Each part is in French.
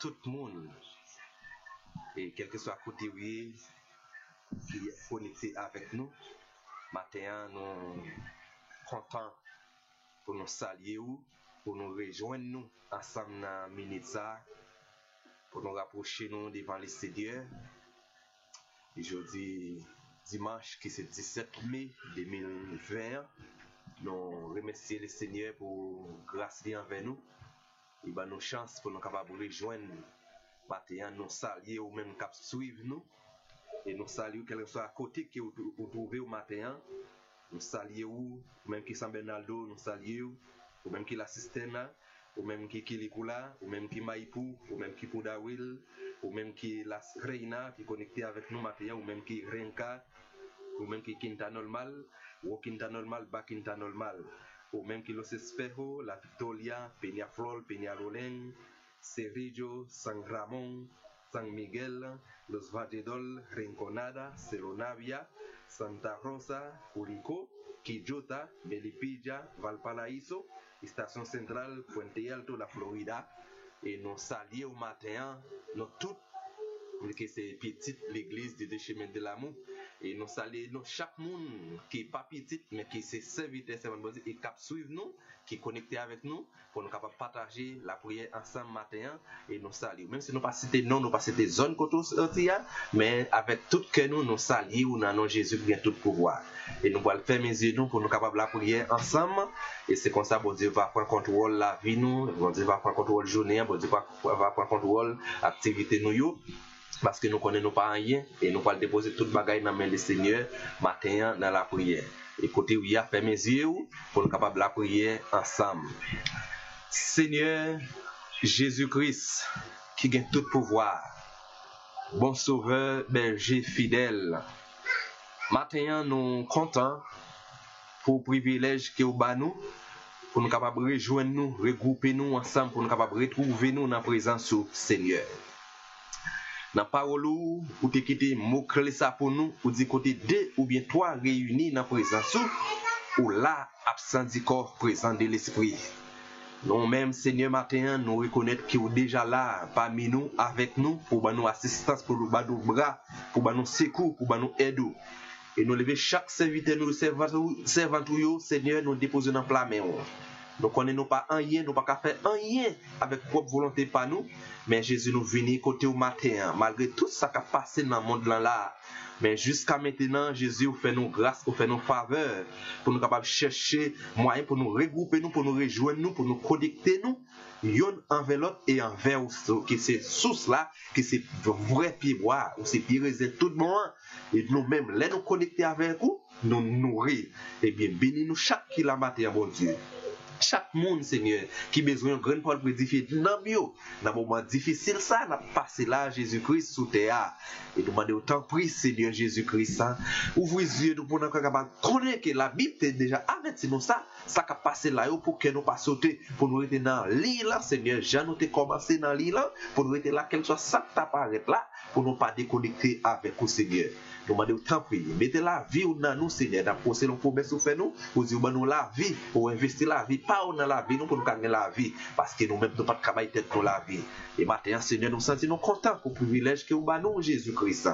tout le monde. Et quel que soit côté qui est connecté avec nous, matin, nous contents pour nous saluer, pour nous rejoindre nous ensemble dans minute ça, pour nous rapprocher nous devant le Seigneur. Et jeudi, dimanche, qui c'est 17 mai 2020, nous remercions le Seigneur pour grâce envers nous. Et ben nos chances pour nous capables de rejoindre matin, nous saluer ou même cap suivre nous. Et nous saluons quel que soit à côté que vous trouvez au matin. Nous saluons, ou même qui San Bernardo, nous saluons, ou même qui la Cisterna, ou même qui Kilikula, ou même qui Maipou, ou même qui Poudawil, ou même qui la Reina qui est connecté avec nous matin, ou même qui Renka, ou même qui Quinta Normal, ou Quinta Normal, bas Quinta Normal, ou même qui Los Espejos, la Victoria, Peñaflor, Peñalolén, Cerrillo, San Ramón, San Miguel, Los Valledol, Rinconada, Ceronavia, Santa Rosa, Curicó, Quillota, Melipilla, Valparaíso, Estación Central, Puente Alto, la Florida. Et nous saluons au matin, nous toutes, que c'est petite l'église des deux chemins de l'amour. Et nous saluons chaque monde qui n'est pas petit, mais qui est serviteur et qui suivre nous, qui est connecté avec nous, pour nous capables partager la prière ensemble matin. Et nous saluons. Même si nous ne pas citer non, nous pas citer zone côté mais avec tout que nous saluons dans nom Jésus qui a tout pouvoir. Et nous allons faire mes yeux nous pour nous capables la prière ensemble. Et c'est comme ça, bon Dieu va prendre contrôle la vie nous, bon Dieu va prendre contrôle journée, bon Dieu va prendre contrôle activité nous. Parce que nous ne connaissons pas rien et nous allons déposer toute bagaille dans la main du Seigneur matin dans la prière. Et côté où il y a fait mes yeux pour nous capables de la prière ensemble. Seigneur Jésus-Christ qui gagne tout pouvoir, bon sauveur, berger fidèle. Matin nous contents pour le privilège que vous avez nous, pour nous capables de rejoindre nous, regrouper nous ensemble, pour nous capables de retrouver nous dans la présence du Seigneur. Dans la parole, ou te quitter mot clé ça pour nous, pour dire côté 2 ou bien 3 réunis dans la présence, ou là, absent du corps, présent de l'esprit. Nous-mêmes, Seigneur, matin, nous reconnaître qu'il est déjà là, parmi nous, avec nous, pour nous assistance, pour nous bras, pour nous secours, pour nous aider. Et nous lever chaque serviteur, nous servant, Seigneur, nous déposer dans la main. Nous ne connaissons pas rien, nous ne pouvons pas faire rien avec propre volonté par nous. Mais Jésus nous vient côté au matin, malgré tout ça qui a passé dans le monde là. Mais jusqu'à maintenant, Jésus fait nous grâce, fait nous faveur, pour nous capables de chercher moyen pour nous regrouper, nous, pour nous rejoindre, nous, pour nous connecter, nous, yon envers l'autre et envers qui c'est source là, qui c'est vrai pied bois, ou c'est pied tout le monde, et nous-mêmes, là nous connecter avec vous, nous nourrir, et bien bénis nous chaque qui la matin, bon Dieu. Chaque monde, Seigneur, qui a besoin de grande parole pour édifier dans un moment difficile, ça, n'a passé là, Jésus-Christ sous terre. Et nous demandons autant prix, Seigneur Jésus-Christ, ouvre les yeux, nous pouvons connaître que la Bible est déjà avec nous, ça qui a passé là, pour que nous ne pas sauter, pour nous être dans l'île, Seigneur, Jean, nous avons commencé dans l'île, pour nous être là, quel soit ça qui apparaît là, pour nous pas déconnecter avec vous, Seigneur. Nous demandons autant prix, mettez la vie dans nous, Seigneur, dans procès nos promesses ou fait nous, pour dire nous la vie, pour investir la vie, pas dans la vie, nous pour nous gagner la vie, parce que nous-mêmes nous pas de travail tête pour la vie. Et maintenant, Seigneur, nous sentons contents pour le privilège que vous avez nous, Jésus-Christ,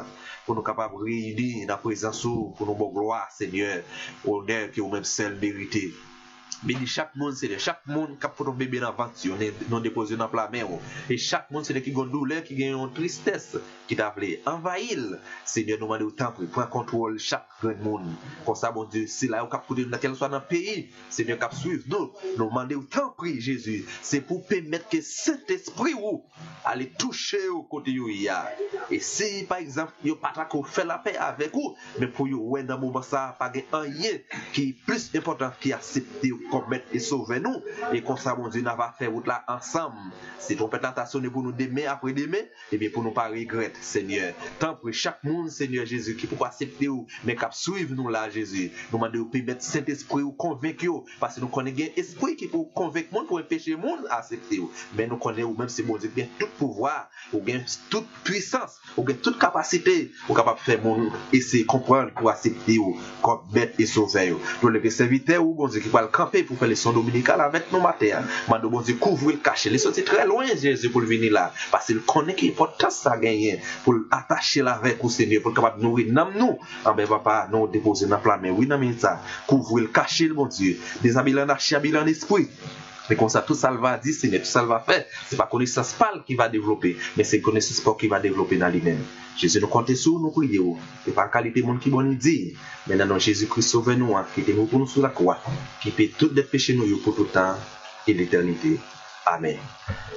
pour nous capables de réunir dans la présence, pour nous bon gloire, Seigneur, honneur que vous-même seul méritez. Bénis chaque monde, c'est chaque monde qui a pour bébé dans l'aventure, nous déposé dans la main. Et chaque monde, c'est qui a une douleur, qui a une tristesse, qui t'a voulu envahir. Seigneur, nous demandons autant pour prendre contrôle chaque monde. Comme ça, mon Dieu, c'est là où il y a quel soit dans le pays, Seigneur, qui suivre nous. Nous demandons autant pour Jésus. C'est pour permettre que cet esprit allait toucher au côté où il y a. Et si, par exemple, il n'y a pas qu'on fait la paix avec vous, mais pour vous, dans le moment, ça n'a pas rien qui est plus important qui accepter commettre et sauver nous. Et comme ça, mon Dieu, nous va faire route là ensemble. Si ton tentation est pour nous demain après demain, et bien pour nous pas regretter, Seigneur. Tant pour chaque monde, Seigneur Jésus, qui peut accepter ou, mais qui suivre nous là, Jésus. Nous demandons de permettre Saint-Esprit ou convaincre, parce que nous connaissons un esprit qui peut convaincre monde pour empêcher le monde à accepter. Mais nous connaissons, même si mon Dieu, bien tout pouvoir, ou bien toute puissance, ou bien toute capacité, ou capable de faire mon essayer de comprendre pour accepter comme bête et sauver. Nous les serviteurs ou bon Dieu qui va le camper camper pour faire les sons dominicales avec nos matins. Mando bon Dieu couvre le cacher. Les sorti très loin Jésus pour venir là parce qu'il connaît qu'il importance ça gagner pour attacher là avec au Seigneur pour capable nourrir nous. Ah ben papa nous déposer dans plan mais oui dans ça couvre le cacher le bon Dieu. Déshabiller en archi habiller en esprit. C'est comme ça, tout ça va dire, Seigneur, tout ça va faire. Ce n'est pas connaissance parle qui va développer, mais c'est connaissance qui va développer dans lui-même. Jésus nous compte sur nous prions. Ce n'est pas qualité de monde qui bon dire. Mais non, Jésus-Christ sauve nous, qui était pour nous sur la croix, qui paie tous les péchés nous pour tout le temps et l'éternité. Amen.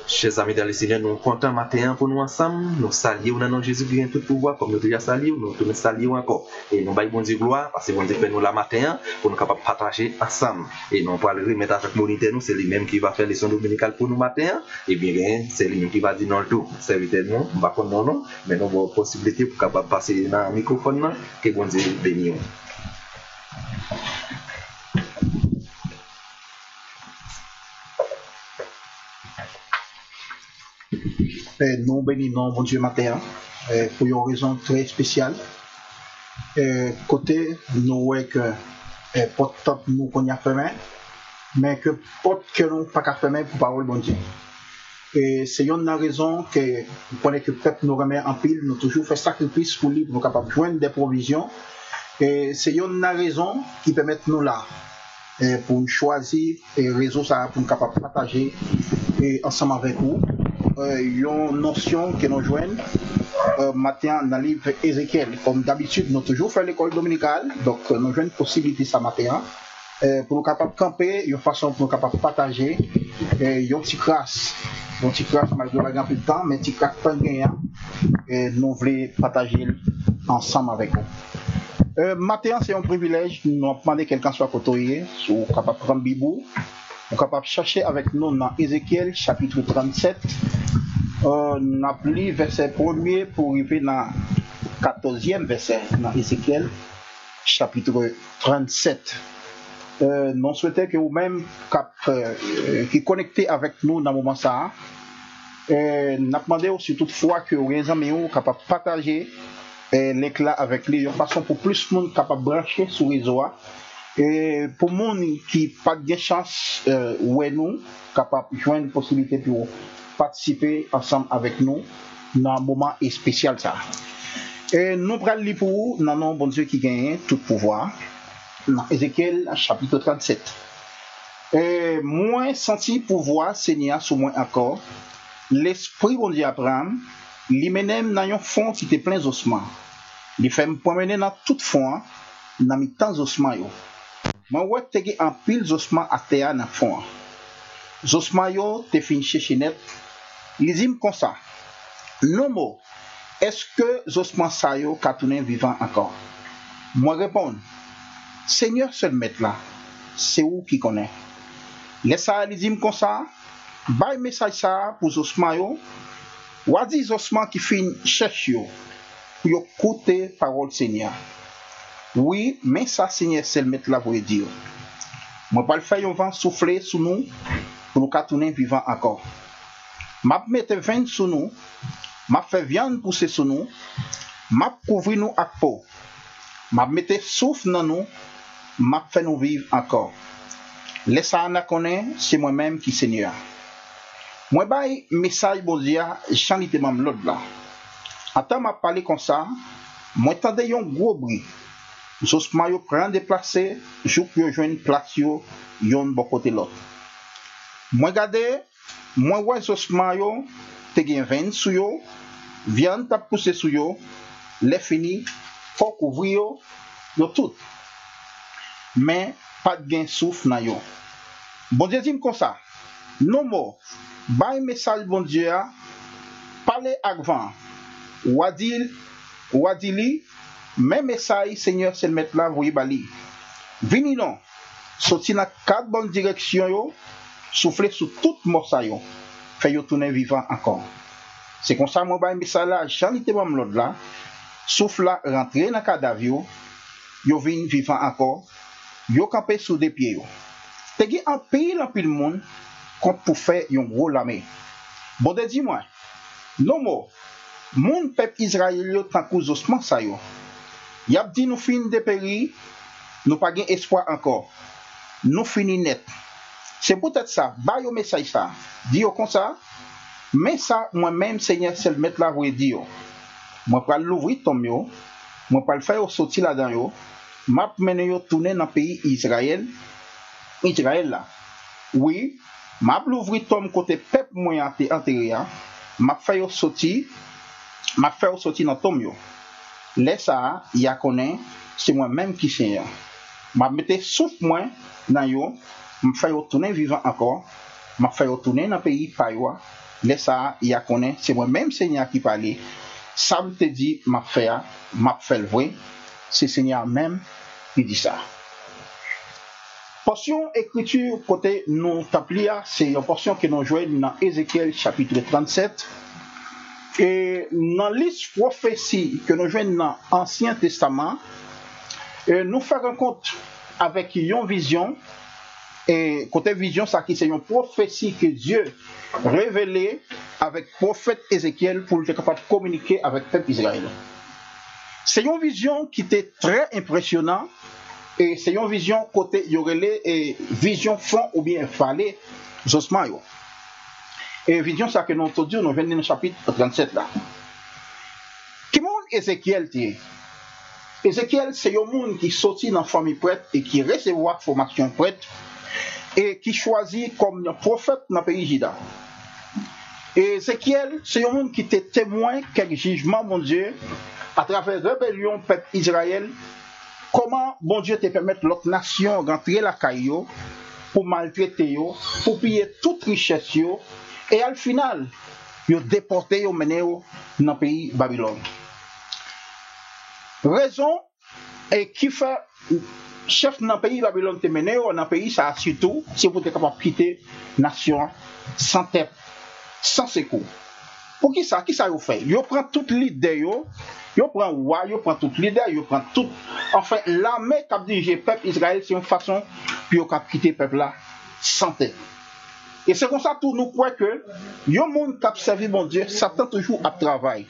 Chers amis dans le Seigneur, nous comptons matin pour nous ensemble. Nous saluons dans nom Jésus qui a tout pouvoir, comme nous déjà saluons, nous tournons saluons encore. Et nous baillons bon Dieu gloire, parce que bon Dieu fait nous la matin pour nous capables de partager ensemble. Et nous pourrons le remettre avec bonité, nous, c'est lui-même qui va faire les sons dominicales pour nous matin. Et bien, c'est lui-même qui va dire non le tout. Serviteur nous, nous ne pas non, non, mais nous avons la possibilité pour capable passer dans le microphone, que bon Dieu bénisse. Nous bénissons bon Dieu matin pour une raison très spéciale. Côté, nous voyons que porte nous qu'on a fait, mais que porte que nous pas qu'à faire pour parole bon Dieu. Et c'est une raison que vous connaissez que le peuple nous remet en pile, nous toujours fait sacrifice pour lui, pour nous capables de joindre des provisions. Et c'est une raison qui permet nous là pour nous choisir et réseau ça pour nous capables de partager ensemble avec vous. Une notion que nous joignons matin dans le livre Ézéchiel. Comme d'habitude, nous toujours fait l'école dominicale, donc nous joignons une possibilité ça matin pour nous capables de camper, une façon pour nous capables de partager, une petite classe, malgré la plus de temps, mais une petite classe pas gagnant, et nous voulons partager ensemble avec vous. Matin, c'est un privilège, nous avons demandé quelqu'un soit côtoyé, soit capable de prendre Bibou. Nous sommes capables de chercher avec nous dans Ézéchiel chapitre 37. Nous avons lu verset 1er pour arriver dans 14e verset dans Ézéchiel chapitre 37. Nous souhaitons que vous-même qui connectez avec nous dans le moment ça, nous avons demandé aussi toutefois que les amis soient capables de partager l'éclat avec lui de façon pour plus de monde capable de brancher sur les réseau. Et pour les gens qui n'ont pas de chance, nous capables de joindre une possibilité pour participer ensemble avec nous dans un moment spécial. Et nous prenons le pour vous, dans le nom bon Dieu qui gagne tout pouvoir, dans Ézéchiel chapitre 37. Et moi, senti pouvoir Seigneur sur moi encore, l'esprit bon Dieu Abraham, lui mène dans un fond qui était plein d'ossements. Il fait me promener dans tout fond, dans mes temps ossements. Moi, ouais, t'es en pile d'ossements à terre dans le fond. Ossements yo, t'es fin chercher net. Ils disent comme ça. Non mot. Est-ce que ossements ça yo tourner vivant encore? Moi réponds. Seigneur seul maître là. C'est où qui connaît. Laisse ça ils disent comme ça. Bay message ça pour ossements yo. Ou a dit ossements qui fin cherche yo pour écouter parole Seigneur. Oui, mais ça, Seigneur, c'est le maître là pour dire. Moi, pas le faire un vent souffler sur nous pour nous tourner vivant encore. M'a mettre vin sur nous, m'a fait viande pousser sur nous, m'a couvrir nous à peau, m'a mettre souffle dans nous, m'a fait nous vivre encore. Laisse ça en connaître, c'est moi-même qui Seigneur. Moi, bail message bon Dieu, j'en étais même l'autre là. Attends, m'a parlé comme ça, moi, t'entendais un gros bruit. Ossements yo prend déplacer, jou yo joine place yo yon bon côté l'autre. Moi regarder, moi ouais ossements yo te gen veine sou yo, viande t'a poussé sou yo, les fini, faut couvrir yo tout. Mais pas de gain souffle dans yo. Bon Dieu dit comme ça. Non mot. Bay message bon Dieu a parler avant. Wadili même message Seigneur c'est le mettre là voyez bali. Vini non. Sorti dans quatre bonnes directions yo, souffler sur toute morsa yo. Fait yo tourner vivant encore. C'est comme ça moi bay message là, j'en était même l'autre là. Souffle là rentrer dans cadavre yo vinn vivant encore. Yo campé sous des pieds yo. Te gen en pile monde comme pour faire un gros lamé. Bon de dis-moi. Non mo. Mon peuple Israël yo tant que ossements ça yo. Y a dit nous fin de péri, nous pas gain espoir encore. nous finissons net. C'est peut-être ça, bah yo message ça. Dis comme ça, mais ça, moi-même, Seigneur, c'est le mettre là, vous dire. Moi, pas l'ouvrir tom yo, moi, pas le faire sortir là-dedans yo, m'a mené yo tourner dans le pays Israël là. Oui, m'a l'ouvrir tom côté peuple moi enterré, m'a fait sortir dans tom yo. Laisse ça, il y a connaît, c'est moi-même qui Seigneur. M'a mettre souffle moi dans yo, m'a fait retourner vivant encore, m'a fait retourner dans le pays payois. Laisse ça, il y a connaît, c'est moi-même Seigneur qui parle. Ça me te dit, m'a fait le vrai, c'est Seigneur même qui dit ça. Portion écriture côté nous taplia, c'est une portion que nous jouons dans Ézéchiel chapitre 37. Et dans la liste prophétie que nous jouons dans l'Ancien Testament, nous faisons compte avec une vision. Et côté vision, ça qui c'est une prophétie que Dieu révélé avec le prophète Ézéchiel pour être capable de communiquer avec le peuple Israël. C'est une vision qui était très impressionnante et c'est une vision côté yorele et vision fond ou bien fallait Josmayo. Et vision ça que nous avons dit, nous venons dans le chapitre 37 là. Qui monde Ézéchiel dit? Ézéchiel c'est un monde qui sortit dans la famille prêtre et qui recevoir formation prêtre et qui choisit comme un prophète dans le pays Juda. Et Ézéchiel, c'est un monde qui était témoin quel jugement, mon Dieu, à travers la rébellion peuple Israël, comment, bon Dieu, te permettre l'autre nation rentrer la caillou pour maltraiter, pour piller toute richesse, et au final, ils déporté, ils mené dans le pays Babylone. Raison, et qui fait chef dans le pays Babylone te mené dans le pays ça surtout si vous êtes capable de quitter nation sans tête sans secours. Pour qui ça vous fait? Yo prend toute l'idée yo prend roi, yo prend toute l'idée, yo prend tout enfin l'armée qui dirige peuple Israël c'est une façon puis yo cap quitter peuple là sans tête. Et c'est comme ça tout nous croit que yo monde qui servi mon Dieu, Satan toujours à travail.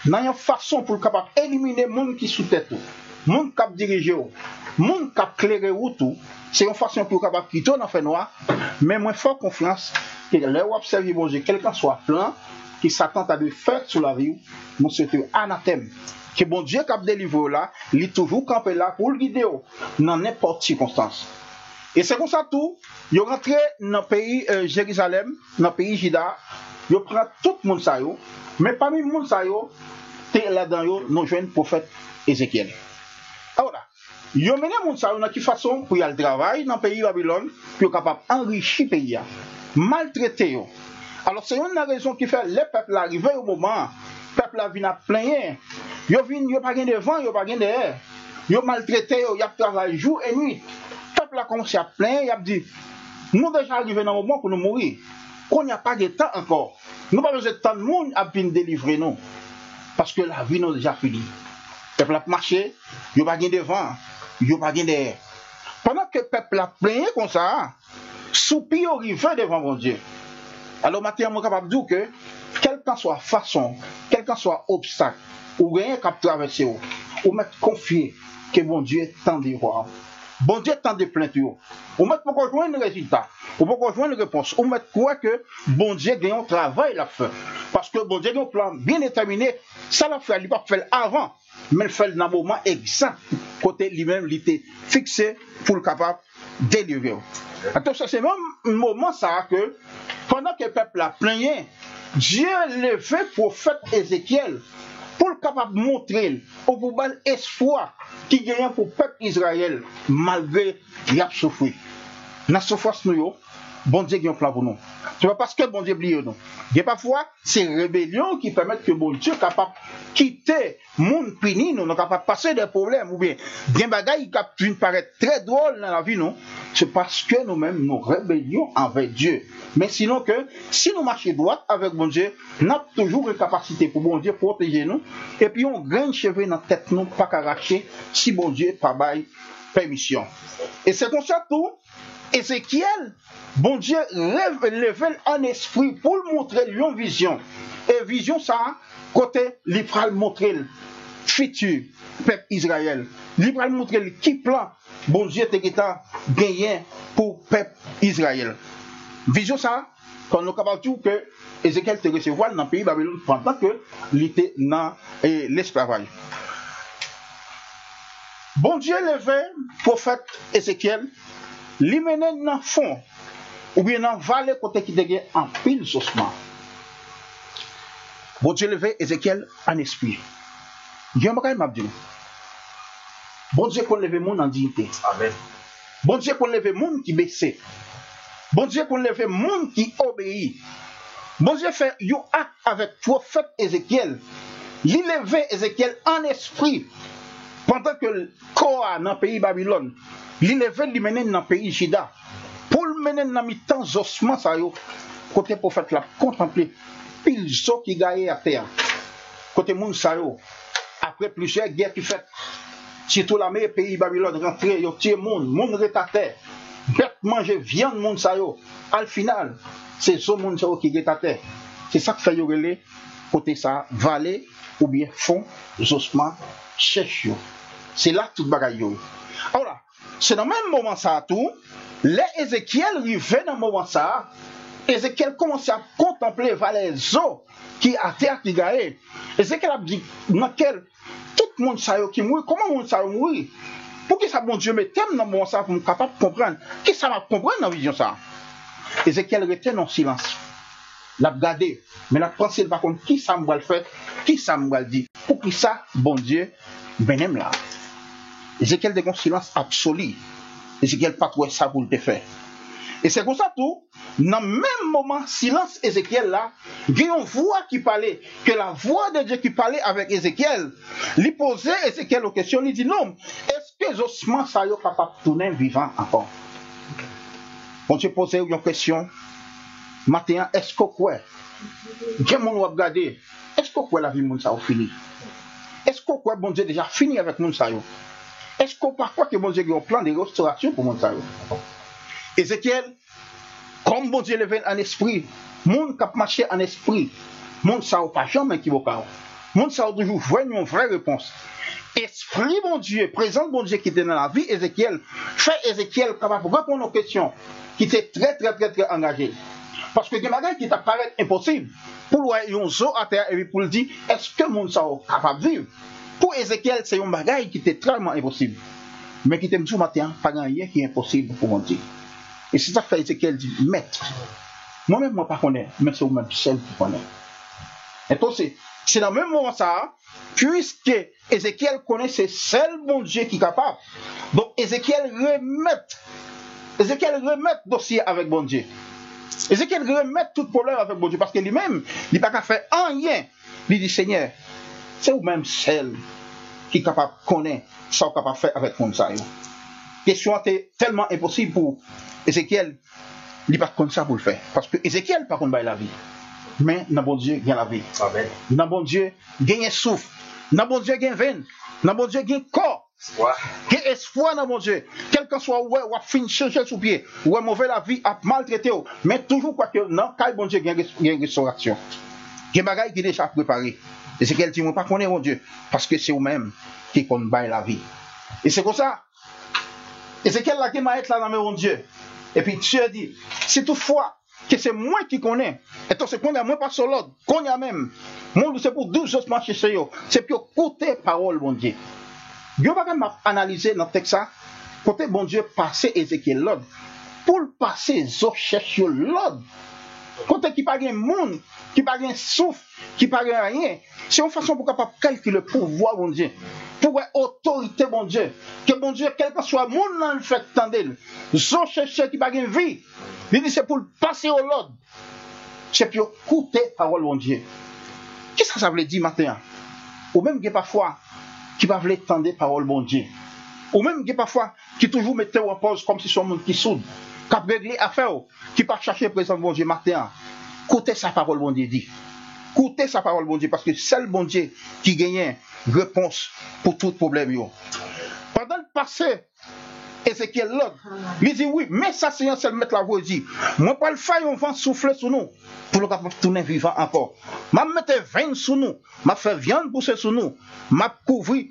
Dans une façon pour capable éliminer monde qui sous tête tout. Monde qui dirige monde qui clairer tout, c'est une façon pour capable quitter dans fait noir, mais moi fort confiance que les observer bon Dieu quelqu'un soit plan qui s'attend à de faire sur la vie, nous souhaitons anathème que bon Dieu qui a délivré là, il est toujours campé là pour le guider dans n'importe circonstance. Et c'est comme ça tout, il rentré dans le pays Jérusalem, dans le pays Juda, il prend tout le monde ça yo, mais parmi le monde ça yo, là-dedans yo, nous joignons le prophète Ézéchiel. Alors là, il a mené mon ça de façon pour y aller travailler dans le pays Babylone, pour capable enrichir le pays, maltraiter. Alors c'est une raison qui fait les peuples arrivés au moment, les peuples viennent à plaindre, ils viennent pas de vent, ils pas de air, ils maltraité, ils travaillent jour et nuit. Le peuple a commencé à plaindre, il a dit, nous déjà arrivés dans le moment pour nous mourir, qu'on n'y a pas de temps encore, nous n'avons pas besoin de temps de monde à venir délivrer nous, parce que la vie nous déjà finie. Le peuple a marché, il n'y a pas de vent, il n'y a pas d'air. Pendant que le peuple a plaigné comme ça, soupir arrivé devant mon Dieu. Alors maintenant, je suis capable de dire que, quelle que soit façon, quel que soit obstacle, ou rien qu'à traverser, ou mettre confier que mon Dieu tend de voir. Bon Dieu tend de plaindre. Ou mettre pour rejoindre le résultat, ou pour rejoindre la réponse, ou mettre quoi que bon Dieu gagne un travail la fin. Parce que bon Dieu a un plan bien déterminé, ça l'a fait, il pas fait avant. Mais il fait dans le moment exact, côté lui-même, il était fixé pour le capable de délivrer. Donc, c'est même un moment ça que, pendant que le peuple a plaigné, Dieu levé le prophète Ézéchiel pour le capable de montrer au global espoir qui gagne pour le peuple Israël, malgré qu'il a souffert. Dans la souffrance, bon Dieu a un plan pour nous. C'est pas parce que bon Dieu oublie nous. Il y a parfois ces rébellions qui permettent que bon Dieu est capable de quitter le monde puni, nous capable de passer des problèmes ou bien des bagailles qui paraissent très drôles dans la vie, non. C'est parce que nous-mêmes nous rébellions envers Dieu. Mais sinon que si nous marchons droit avec bon Dieu, nous avons toujours une capacité pour bon Dieu protéger nous et puis on graine cheveux dans la tête nous pas qu'arracher si bon Dieu pas bail permission. Et c'est comme ça tout. Ézéchiel, bon Dieu révèle un esprit pour montrer une vision. Et vision ça, côté, il va montrer le futur peuple Israël. Il va montrer qui plan, bon Dieu te gagné pour le peuple Israël. Vision ça, quand nous sommes capables de dire que Ézéchiel te recevoir dans le pays Babylone pendant que il était dans l'esclavage. Bon Dieu levait prophète Ézéchiel, lui menait dans le fond, ou bien dans la vallée côté qui était en pile ossements. Bon Dieu levait Ézéchiel en esprit. J'aimerais m'abdire. Bon Dieu qu'on lève monde en dignité. Amen. Bon Dieu qu'on lève monde qui baisse. Bon Dieu qu'on lève monde qui obéit. Bon Dieu fait un acte avec prophète Ézéchiel. Il levait Ézéchiel en esprit. Pendant que le Koa dans le pays Babylone, il levait lui mener dans le pays Juda. Pour le mener dans le temps ossements ça yo. Côté prophète l'a contemplé. Pile so qui gagne à terre. Côté moun sa yo. Après plusieurs guerres qui fait, surtout la meilleure pays Babylone rentré, yo tire moun rete à terre. Bête manger viande moun sa yo. Al final, c'est ce moun sa yo qui rete à terre. C'est ça que fait yo relé côté ça vallée ou bien fond, ossements, cherche yo. C'est là tout bagaille yo. Alors là, c'est dans le même moment ça tout, les Ézéchiel arrivait dans le moment ça, Ézéchiel commence à contempler vallée zo qui à terre qui gagne. Ézéchiel a dit dans quel tout le monde sait qui mourit, comment le monde sait mourir? Pour que ça, bon Dieu, me thème dans mon ça pour me capable de comprendre. Qui ça va comprendre dans la vision ça? Ézéchiel retient en silence. L'a regardé, mais la pensée par contre, qui ça me va le faire? Qui ça me va le dire? Pour que ça, bon Dieu, benem là. Ézéchiel de un silence absolu. Ézéchiel pas trouvé ça pour le faire. Et c'est comme ça tout, dans le même moment, silence Ézéchiel là, il y a une voix qui parlait, que la voix de Dieu qui parlait avec Ézéchiel, lui posait Ézéchiel aux questions, il dit non, est-ce que les ossements sont capables de tourner vivant encore? On te posait une question, maintenant, est-ce que quoi? Dieu m'a regardé, est-ce que quoi la vie de ça a fini? Est-ce que quoi bon Dieu déjà fini avec mon ça? Est-ce que par quoi que bon Dieu a un plan de restauration pour mon ça? Ézéchiel, comme bon Dieu levé en esprit, monde qui a marché en esprit, monde ça n'a pas jamais équivoqué. Monde ça a toujours vu une vraie réponse. Esprit bon Dieu, présent bon Dieu qui était dans la vie, Ézéchiel, fait Ézéchiel capable de répondre aux questions, qui était très engagé. Parce que des bagages qui t'apparaissent impossibles, pour voir un zoo à terre et puis pour le dire, est-ce que monde ça est capable de vivre? Pour Ézéchiel, c'est un bagage qui était très impossible. Mais qui était toujours matin, pas rien qui est impossible pour mon Dieu. Et c'est ça que fait Ézéchiel dit, maître, moi-même, moi, pas connais, mais c'est vous-même seul qui connaît. Et donc, c'est dans le même moment ça, puisque Ézéchiel connaît, c'est seul bon Dieu qui est capable. Donc, Ézéchiel remet le dossier avec bon Dieu. Ézéchiel remet tout problème avec bon Dieu, parce que lui-même, il n'a pas qu'à faire rien. Il dit, Seigneur, c'est vous-même seul qui est capable de connaître ça qu'on est capable de faire avec mon ça. La question était tellement impossible pour Ézéchiel, il n'est pas comme ça pour le faire. Parce que Ézéchiel, par contre, il a la vie. Mais dans bon Dieu, il y a la vie. Amen. Dans bon Dieu, il y a un souffle. Dans bon Dieu, il y a un veine. Dans bon Dieu, il y a un corps. Il y a espoir dans bon Dieu. Quel que soit où on fin chercher sous pied, où on mauvais la vie, à maltraiter. Mais toujours, quoi que, non, quand bon Dieu, il y a une restauration. Il y a un bagage qui est déjà préparé. Ézéchiel dit, moi, pas connaître mon Dieu. Parce que c'est vous-même qui connaît la vie. Et c'est comme ça. Ézéchiel là qui m'a été là dans mon Dieu. Et puis Dieu dit, si toutefois que c'est moi qui connais, et donc c'est qu'on a moi pas sur l'autre, qu'on a même, moi c'est pour 12 ossements chez eux, c'est pour écouter parole bon Dieu. Dieu va même analyser dans le texte ça, côté bon Dieu passer Ézéchiel l'autre, pour le passer zo cherche l'autre. Côté qui pas un monde, qui pas un souffle, qui pas rien, c'est une façon pour capable calculer le pouvoir bon Dieu. Pour autorité, bon Dieu, que bon Dieu, quel que soit mon nom, le fait tendel, son chercheur qui n'a pas de vie, il dit c'est pour le passer au Lord, c'est pour écouter parole, bon Dieu. Qu'est-ce que ça veut dire maintenant? Ou même que parfois, qui va vouloir tendre parole, bon Dieu. Ou même que parfois, qui toujours mettait en pause comme si son monde qui soude, qui a réglé affaire, qui pas chercher présent, bon Dieu, maintenant. Écoutez sa parole, bon Dieu, dit. Écoutez sa parole, bon Dieu, parce que c'est le bon Dieu qui gagne réponse pour tout problème. Pendant le passé, Ézéchiel l'autre, il dit oui, mais ça c'est un seul mettre la voix, il dit, moi pas le faire, on va souffler sur nous, pour le capable tourner vivant encore. Ma mettre vin sur nous, ma fait viande pousser sur nous, ma couvrir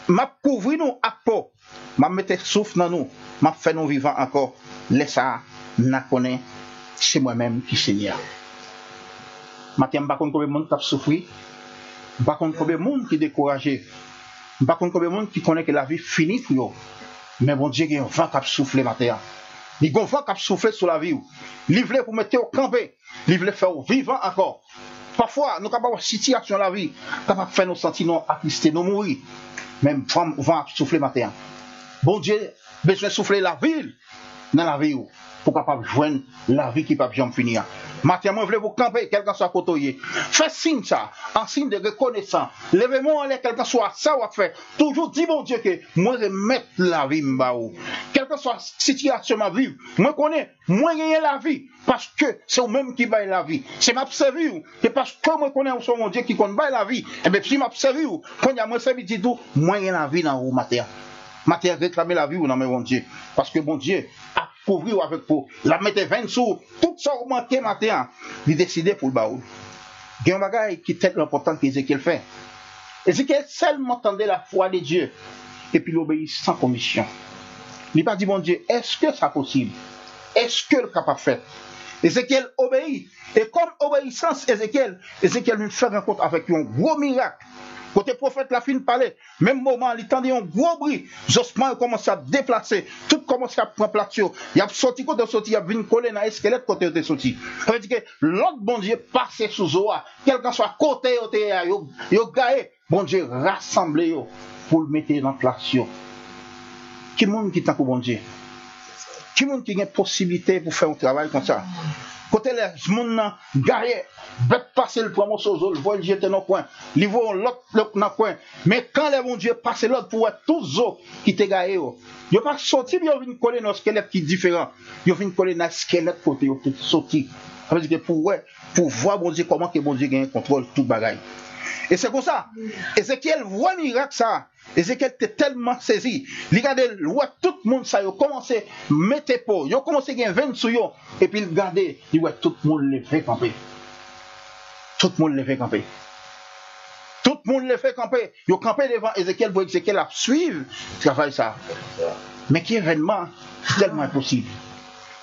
nous à peau, m'a mettre souffle dans nous, m'a fait nous vivants encore. Laisse ça, n'a connaît, c'est moi-même qui Seigneur. Matin, pas combien de monde qui a souffert, pas combien de monde qui est découragé, pas combien de monde qui connaît que la vie finit pour eux. Mais bon Dieu, il y a un vent qui a soufflé matin. Il y a un vent qui a soufflé sur la vie. Il veut pour mettre au campé, il veut faire vivant encore. Parfois, nous sommes capables de situation de la vie, capables de faire nos sentiments attristés, nous mourir. Même vent qui souffle matin. Bon Dieu, besoin de souffler la ville dans la vie pour capable joindre la vie qui peut jamais finir. Matin, moi, je veux vous camper, quelqu'un soit côtoyé. Faites signe ça, en signe de reconnaissance. Levez-moi en l'air, quelqu'un soit ça ou fait. Toujours dit, bon Dieu, que moi, je mette la vie m'baou. Quelle que soit situation ma vie, moi, connais, moi, gagner la vie, parce que c'est vous-même qui baille la vie. C'est m'observer, et parce que moi, connais, on mon Dieu qui connaît la vie. Et bien, si m'observer, quand il y a moi, ça me dit tout, moi, gagner la vie dans vous, matin. Matin, réclamer la vie ou dans mon Dieu. Parce que bon Dieu a couvert avec vous. La mettez 20 sous, tout ça au manqué matin. Il décide pour le baoul. Il y a un bagage qui est tellement important qu'Ézéchiel fait. Ézéchiel seulement entendait la foi de Dieu. Et puis il obéit sans commission. Il n'a pas dit, bon Dieu, est-ce que c'est possible? Est-ce que le capable de faire? Ézéchiel obéit. Et comme obéissance, Ézéchiel lui fait rencontre avec un gros miracle. Côté prophète, la fin parlait, même moment, il tendait un gros bruit. Josman commence à déplacer, tout commence à prendre place. Il a sorti côté sorti, il a venu coller dans l'esquelette côté de sorti. Ça veut dire que l'autre bon Dieu passe sous Zoa, quel que soit côté, il a gagné, bon Dieu rassemblé pour le mettre dans place. Qui monde qui t'a pour bon Dieu? Qui monde qui a une possibilité pour faire un travail comme ça? Côté les gens gagné, bête passer le premier sozo, le voile jeter dans le coin, ils vont l'autre dans le coin. Mais quand les bon Dieu passe l'autre pour être tous eux qui te gagné, ils ne pas sorti, ils viennent coller dans un squelette qui est différent. Ils viennent coller dans un squelette côté, ils sont sortis. Ça veut dire que pour voir bon Dieu comment que bon Dieu gagne contrôle tout bagaille. Et c'est comme ça. Ézéchiel voit le miracle ça. Ézéchiel était tellement saisi. Regardez, tout le monde ça, il a commencé à mettre peau. Il a commencé à gagner 20 sous yo. Et puis il regardait, il voit tout le monde le fait camper. Tout le monde le fait camper. Tout le monde le fait camper. Il a campé devant Ézéchiel pour Ézéchiel a suivre le travail ça. Mais qui événement tellement impossible.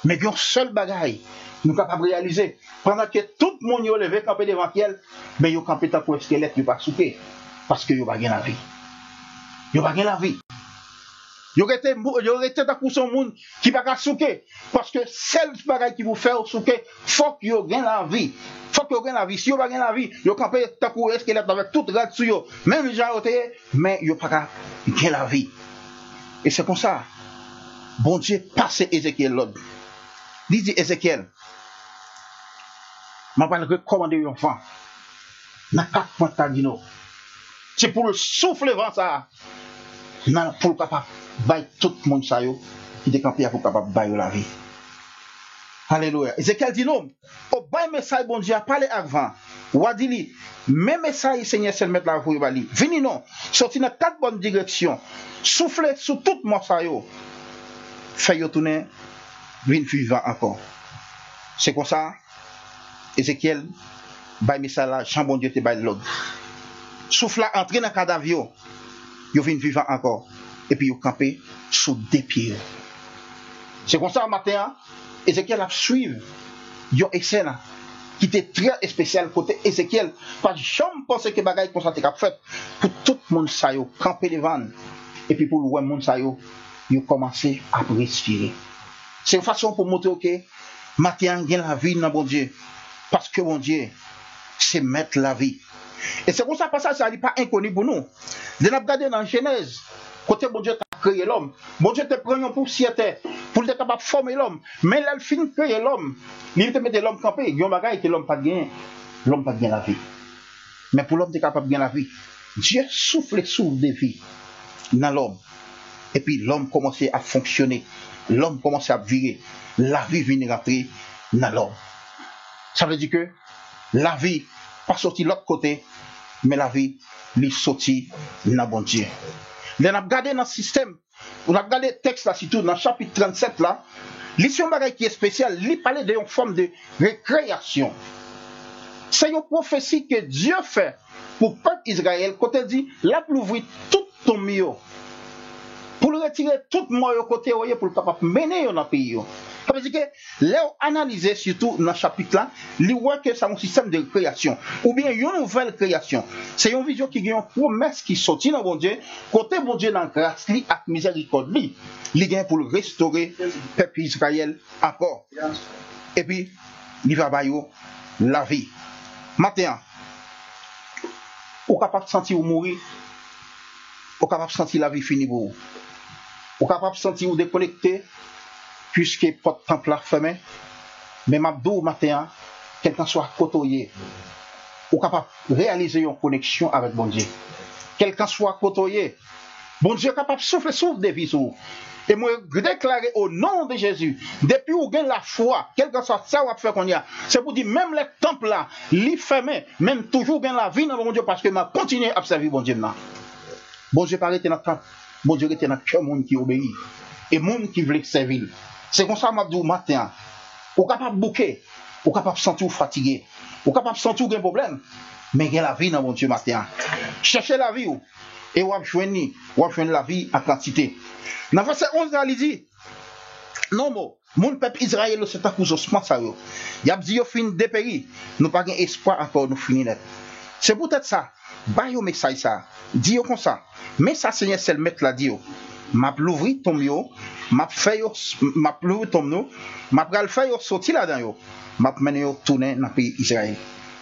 Mais il y a un seul bagaille. Nous sommes capables de réaliser. Pendant que tout le monde est levé camper devant elle, mais il a campé tant pour squelette, il pas souqué. Parce que il n'a pas gagné la vie. Il n'a pas gagné la vie. Il aurait été dans son monde qui n'a pas souqué. Parce que seul bagage qui vous fait souquer, il faut qu'il gagne la vie. Il faut qu'il gagne la vie. Si il n'a pas gagné la vie, il a campé tant pour squelette avec toute rade sur eux. Même les gens ont été, mais il n'a pas gagné la vie. Et c'est comme ça. Bon Dieu passe Ézéchiel l'autre. Il dit Ézéchiel, je vais recommander un vent. Dans 4 points cardinaux. C'est pour le souffle vent ça. Pour le capable de tout le monde ça qui est campé pour capable de la vie. Alléluia. Ézéchiel dit non. Au bas message bon Dieu a parlé avant. Ou a dit même message Seigneur seul mettre la voie bali. Venez non. Sorti dans 4 bonnes directions. Soufflez sur tout le monde ça fait yo tourner vin vivant encore. C'est comme ça. Ézéchiel, bay message là, Jean bon Dieu te bay l'ordre. Souffle là, entrer dans le cadavre, yo vient vivant encore. Et puis yo campé sous des pieds. C'est comme ça, matin, Ézéchiel a suivi. Yo essai là, qui était très spécial côté Ézéchiel. Parce que j'aime penser que bagaille comme ça t'es fait. Pour tout le monde ça yo, camper devant. Et puis pour le monde ça yo commencé à respirer. C'est une façon pour montrer que matin, gagne la vie dans bon Dieu. Parce que mon Dieu, c'est mettre la vie. Et c'est pour ça que ça n'est pas inconnu pour nous. Nous avons regardé dans Genèse, côté bon Dieu a créé l'homme. Bon Dieu te prend une poussière pour être capable de former l'homme. Mais là, il finit de créer l'homme. Il te met l'homme campé. Il y a un bagage que l'homme n'a pas gagné. L'homme n'a pas gagné la vie. Mais pour l'homme, tu es capable de gagner la vie. Dieu souffle de vie dans l'homme. Et puis l'homme commence à fonctionner. L'homme commence à vivre. La vie vient rentrer dans l'homme. Ça veut dire que la vie pas sorti de l'autre côté, mais la vie lui sorti dans bon Dieu. On a regardé dans le système, on a regardé le texte là, surtout dans le chapitre 37 là, l'histoire qui est spéciale, il parlait d'une forme de récréation. C'est une prophétie que Dieu fait pour le peuple Israël, quand il dit, là pour ouvrir tout ton milieu, pour le retirer tout le côté pour le capable mener dans le pays. Ça veut dire que là, analyser surtout dans le chapitre là, il voit que c'est un système de création, ou bien une nouvelle création. C'est une vision qui a une promesse qui sortit dans bon Dieu, côté bon Dieu dans la grâce, et la miséricorde, il vient pour restaurer le peuple Israël encore. Et puis, il va bailler la vie. Maintenant, vous êtes capable de sentir mourir, vous êtes capable de sentir la vie finie pour vous. Vous êtes capable de sentir vous déconnecter, puisque votre temple là fermé. Mais Mabdou, matin, quelqu'un soit côtoyé, vous êtes capable de réaliser une connexion avec bon Dieu. Quelqu'un soit côtoyé, bon Dieu est capable de souffler des vies. Et moi, je déclare au nom de Jésus, depuis où vous avez la foi, quel que soit ça, vous fait qu'on y a, c'est pour dire, même les temples là, les fermés, même toujours bien la vie dans mon Dieu, parce que je continue à servir bon Dieu là. Bon Dieu pas arrêter dans le temple, bon Dieu était dans le cœur monde qui obéit, et monde qui veut servir. C'est comme ça, je dis matin, vous êtes capable de bouquer, vous êtes capable de sentir fatigué, vous êtes capable de sentir un problème, mais il y a la vie dans mon Dieu matin. Cherchez la vie, et vous avez la vie en quantité. Dans verset 11, il dit, non, mon peuple Israël, c'est un coup de ça. Il y a dit, fin dépéri, nous n'avons pas espoir encore, nous finir. C'est peut-être ça. Bah, yo message ça. Dis comme ça. Mais ça, Seigneur, c'est le maître l'a dit. M'a l'ouvri tom yo, m'a fait yo, m'a l'ouvri tom no, m'a pral fait yo sortir là-dedans yo. M'a mené yo tourner dans le pays Israël.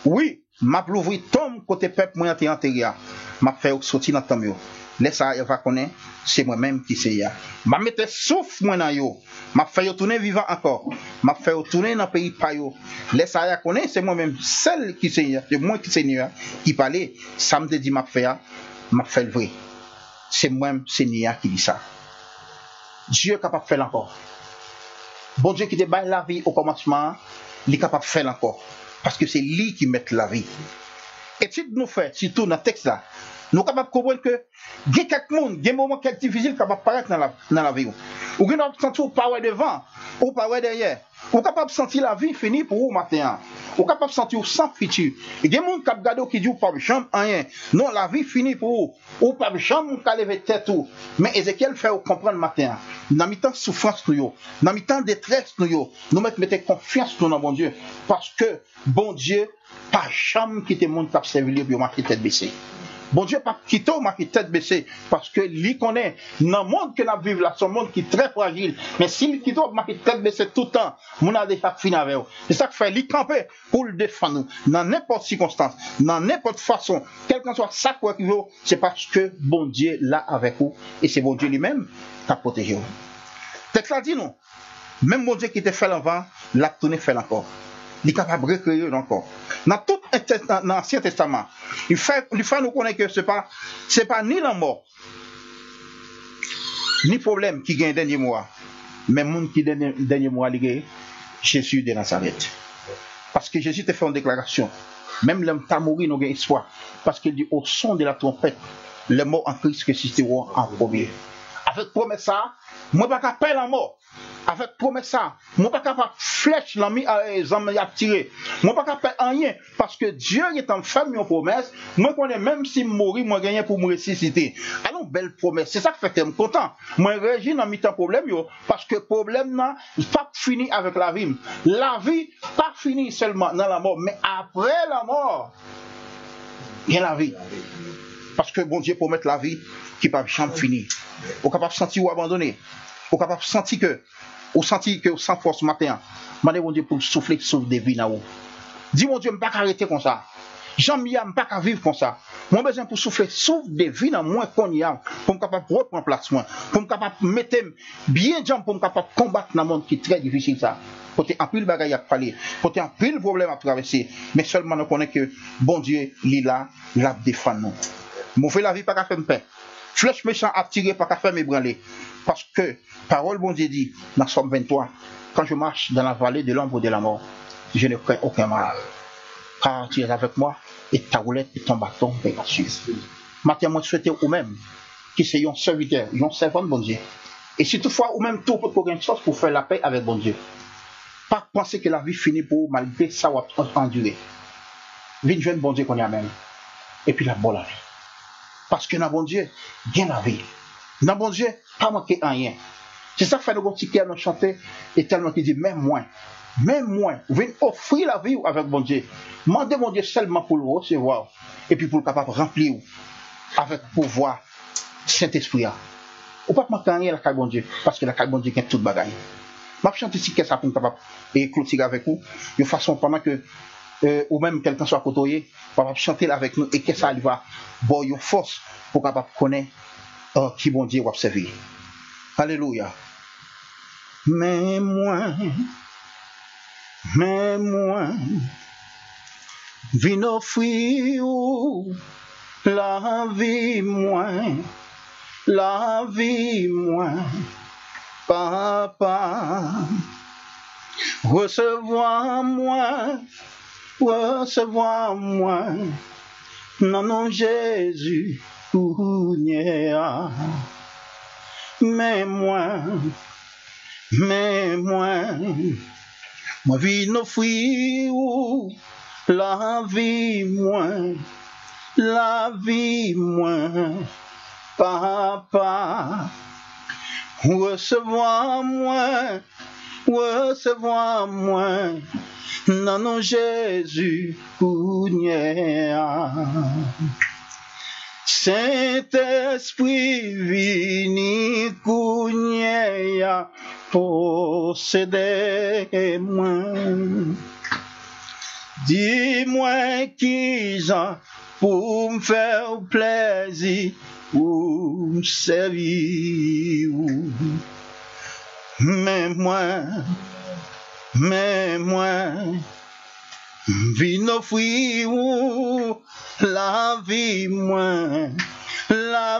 Oui, m'a l'ouvri tom côté peuple moi en terre. M'a fait yo sortir dans tom yo. Laisse ça, il va connaître, c'est moi-même qui c'est ya. M'a mettre souffle moi dans yo. M'a fait yo tourner vivant encore. M'a fait yo tourner dans pays pa yo. Laisse ça, il connaît, c'est moi-même celle qui c'est ya. C'est moi qui Seigneur qui parlait. Ça me dit m'a fait le vrai. C'est moi-même Seigneur qui dit ça. Dieu est capable de faire encore. Bon Dieu qui te baille la vie au commencement, il est capable de faire encore. Parce que c'est lui qui met la vie. Et si nous faisons, surtout dans le texte là, nous sommes capables de comprendre que il y a quelques monde, il y a des moments qui sont difficiles capables apparaître dans la vie. Ou qui nous sentir pas devant, ou pas derrière. Ou capable de sentir la vie finie pour vous matin. Ou capable de sentir sans futur. Il y a des gens qui regardent qui disent pas de chambre rien. Non, la vie finie pour vous. Ou pas de chambre qui lever tête tout. Mais Ézéchiel fait comprendre matin. Dans mi temps souffrance nous, dans mi temps détresse nous mettons confiance dans bon Dieu parce que bon Dieu pas chambre qui te montre cap servir pour marquer tête baissée. Bon Dieu pas quitter ou marquer tête baissée parce que lui connaît dans le monde que nous vivons là, c'est un monde qui est très fragile. Mais s'il quitte ou marquer tête baissée tout le temps, mon a déjà fini avec vous. C'est ça que fait lui camper pour le défendre dans n'importe circonstance, dans n'importe façon, quel que soit ça quoi qu'il veut, c'est parce que bon Dieu là avec vous et c'est bon Dieu lui-même qui a protégé vous. Texte là dit non. Même bon Dieu qui te fait l'avant, l'a tourné fait encore. Il est capable de recréer encore. Dans tout l'Ancien Testament, il fait nous connaître que c'est pas ni la mort, ni problème qui gagne dernier mois, mais le monde qui dernier mois, il Jésus de Nazareth. Parce que Jésus te fait une déclaration. Même l'homme t'a mouru, nous avons espoir. Parce qu'il dit au son de la trompette, les morts en Christ ressusciteront en premier. Avec promesse ça, moi pas capable la mort. Avec promesse ça, moi pas capable flèche l'ami à tirer. Moi pas capable rien parce que Dieu est en fait une promesse. Moi connais même si mourir, moi gagner pour me ressusciter. Alors belle promesse, c'est ça qui fait que je suis content. Moi régis dans mi-temps problème yo parce que problème là pas fini avec la vie. La vie pas fini seulement dans la mort, mais après la mort, il y a la vie. Parce que bon Dieu promet la vie qui pas jamais finir. Au capable de sentir ou abandonner. Au capable de sentir que ou sentir que sans force matin. Demandez mon Dieu pour souffler sur des vies là haut. Dis mon Dieu, je ne peux pas arrêter comme ça. J'aime bien, je ne peux pas vivre comme ça. Moi besoin pour souffler sur des vies dans moins qu'on y a pour me capable reprendre place moi, pour me capable mettre bien jambes pour me capable combattre dans un monde qui est très difficile ça. Côté un pile bagaille à parler, côté un pile problème à traverser, mais seulement nous connaît que bon Dieu il est là, il a défend nous. Mauvais la vie pas qu'à faire me paix. Flèche méchant à tirer pas qu'à faire m'ébranler. Parce que, parole bon Dieu dit, dans Somme 23, quand je marche dans la vallée de l'ombre de la mort, je ne crains aucun mal. Car tu es avec moi, et ta roulette et ton bâton me rassurent. Maintenant, moi, je souhaite vous-même, qui c'est un serviteur, un servant de bon Dieu. Et si toutefois, vous-même, tout peut trouver une chose pour faire la paix avec bon Dieu. Pas penser que la vie finit pour malgré ça ou endurer. Viens jeune bon Dieu qu'on y a même. Et puis la bonne vie. Parce que dans bon Dieu, il y a la vie. Dans bon Dieu, pas manquer rien. C'est ça que fait nous petit cœur nous chanter et tellement qui dit même moi, venez offrir la vie avec bon Dieu. Mandez mon Dieu seulement pour le recevoir et puis pour le capable remplir avec pouvoir Saint-Esprit. Ou pas manquer rien la bon Dieu parce que la bon Dieu qui tout bagaille. Je vais chanter si ça pour nous capable et clôturer avec vous de façon pendant que ou même quelqu'un soit côtoyé, va chanter avec nous et que ça va avoir une force pour capable connaître qui bon Dieu va servir. Alléluia. Mais moi, viens offrir la vie moi, papa, recevoir moi, non Jésus, mais moi, viens offrir la vie moi, papa, recevoir moi, non Jésus, Saint-Esprit, vini kounya posséder moi. Dis-moi qui j'en pour me faire plaisir, pour me servir. Mais moi, viens offrir la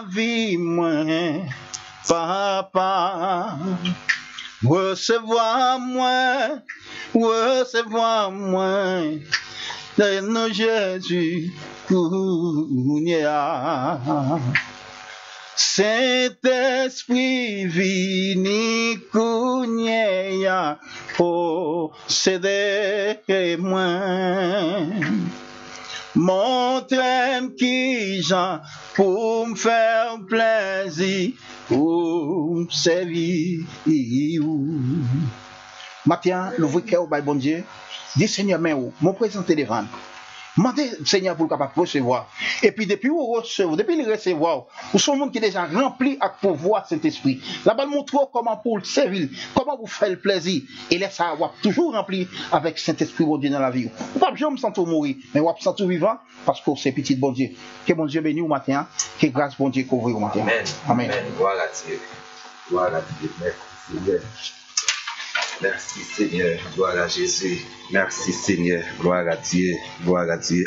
vie moi, papa, recevoir moi, dans Jésus, Saint-Esprit, vini kounya posséder moi. Montre-moi qui j'en pour me faire plaisir, pour me servir. Maintenant, l'ouvre cœur au bon Dieu, dis Seigneur, mais où? Mon présenté devant. Mandez Seigneur pour capable recevoir. Et puis depuis vous recevez, depuis le recevoir, vous sommes monde qui est déjà rempli avec pouvoir Saint-Esprit. Là-bas, montre comment pour le servir, comment vous faire le plaisir. Et laisse ça, vous toujours rempli avec Saint-Esprit bon Dieu dans la vie. Vous pas jamais sentir mourir, mais vous sentir vivant parce que c'est petit bon Dieu. Que bon Dieu bénisse au matin, que grâce bon Dieu couvre au matin. Amen. Gloire à Dieu. Merci Seigneur, gloire à Jésus. Merci Seigneur, gloire à Dieu,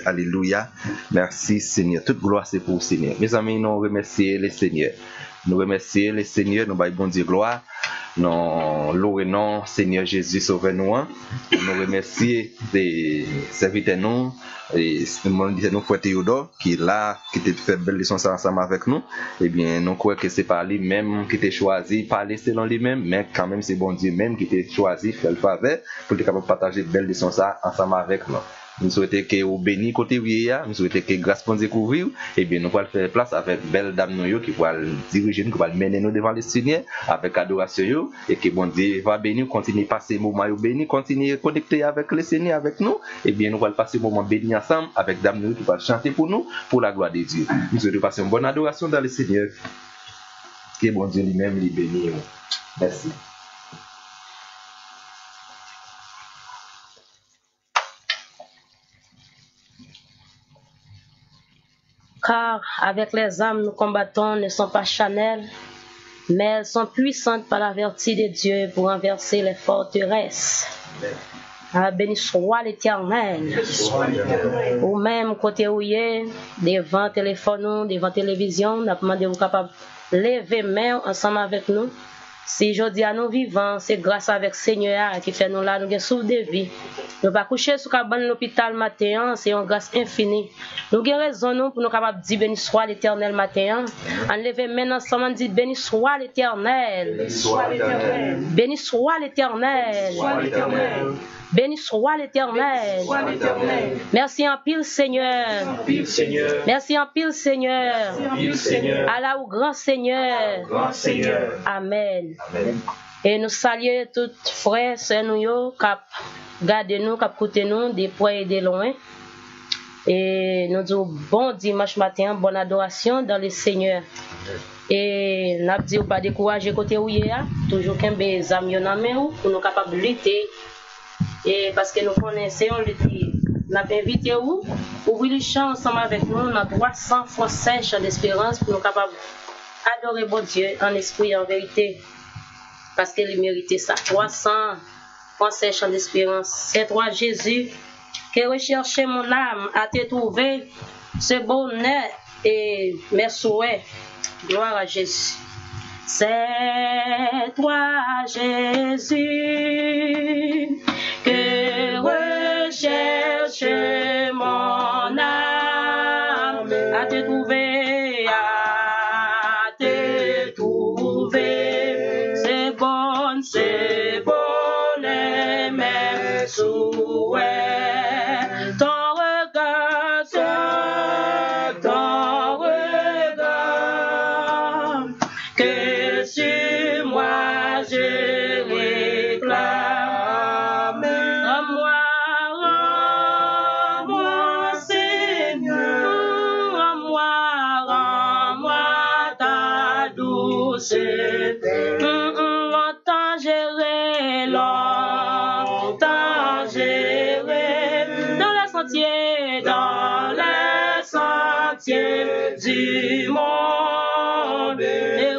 alléluia. Merci Seigneur, toute gloire c'est pour le Seigneur. Mes amis, nous remercions le Seigneur. Nous remercions le Seigneur, nous baillons bon Dieu gloire. Nous louons Seigneur Jésus sauvez-nous. Nous remercions des serviteurs nous. Et nous frère Théodore qui est là, qui t'a fait belle leçon ensemble avec nous. Eh bien, nous croyons que c'est pas lui-même qui t'a choisi, parler selon lui-même, mais quand même c'est bon Dieu même qui t'a choisi, fait le faveur pour être capable de partager belle leçon ça ensemble avec nous. Nous souhaitons que vous bénissez côté vieillard, nous souhaitons que grâce pour nous découvrir, et bien nous allons faire place avec belle dame nous qui va diriger nous, qui va mener nous devant le Seigneur avec adoration et que bon Dieu va bénir, continuer à passer moment béni, continuer à connecter avec le Seigneur avec nous, et bien nous allons passer moment béni ensemble avec dame nous qui va chanter pour nous pour la gloire de Dieu. Nous souhaitons passer une bonne adoration dans le Seigneur. Que bon Dieu lui-même les bénisse. Merci. Car avec les âmes nous combattons ne sont pas charnelles, mais elles sont puissantes par la vertu de Dieu pour renverser les forteresses. Ah, béni soit l'Éternel. Ou même côté où il est, devant téléphone, devant télévision, nous avons demandé vous capable lever main ensemble avec nous. Si je dis à nous vivants, c'est grâce avec Seigneur qui fait nous là, nous avons souffle de vie. Nous pas coucher sur l'hôpital matin, c'est une grâce infinie. Nous avons raison nous pour nous capables de dire béni soit l'Éternel matin. Enlever maintenant ensemble, dit béni soit l'Éternel. Béni soit l'Éternel. Béni soit l'Éternel. Merci en pile, Seigneur. Merci en pile, Seigneur. Allah ou grand Seigneur. Amen. Et nous saluons tous frères, sœurs, nous, cap garder nous, cap côté nous, des près et des loin. Et nous disons bon dimanche matin, bonne adoration dans le Seigneur. Et nous disons pas décourager côté où il y a, toujours qu'un des amis en main pour nous capables de lutter. Et parce que nous connaissons lutter. Nous avons invité où ouvrir le champ ensemble avec nous, nous avons 300 fois 5 chants d'espérance pour nous capables d'adorer bon Dieu en esprit et en vérité. Parce qu'il méritait ça. 300 fois 5 chants d'espérance. C'est toi Jésus qui recherchait mon âme à te trouver ce bonheur et mes souhaits. Gloire à Jésus. C'est toi Jésus que recherche mon âme à te trouver, à te trouver. C'est bon et mes souhaits. Du monde et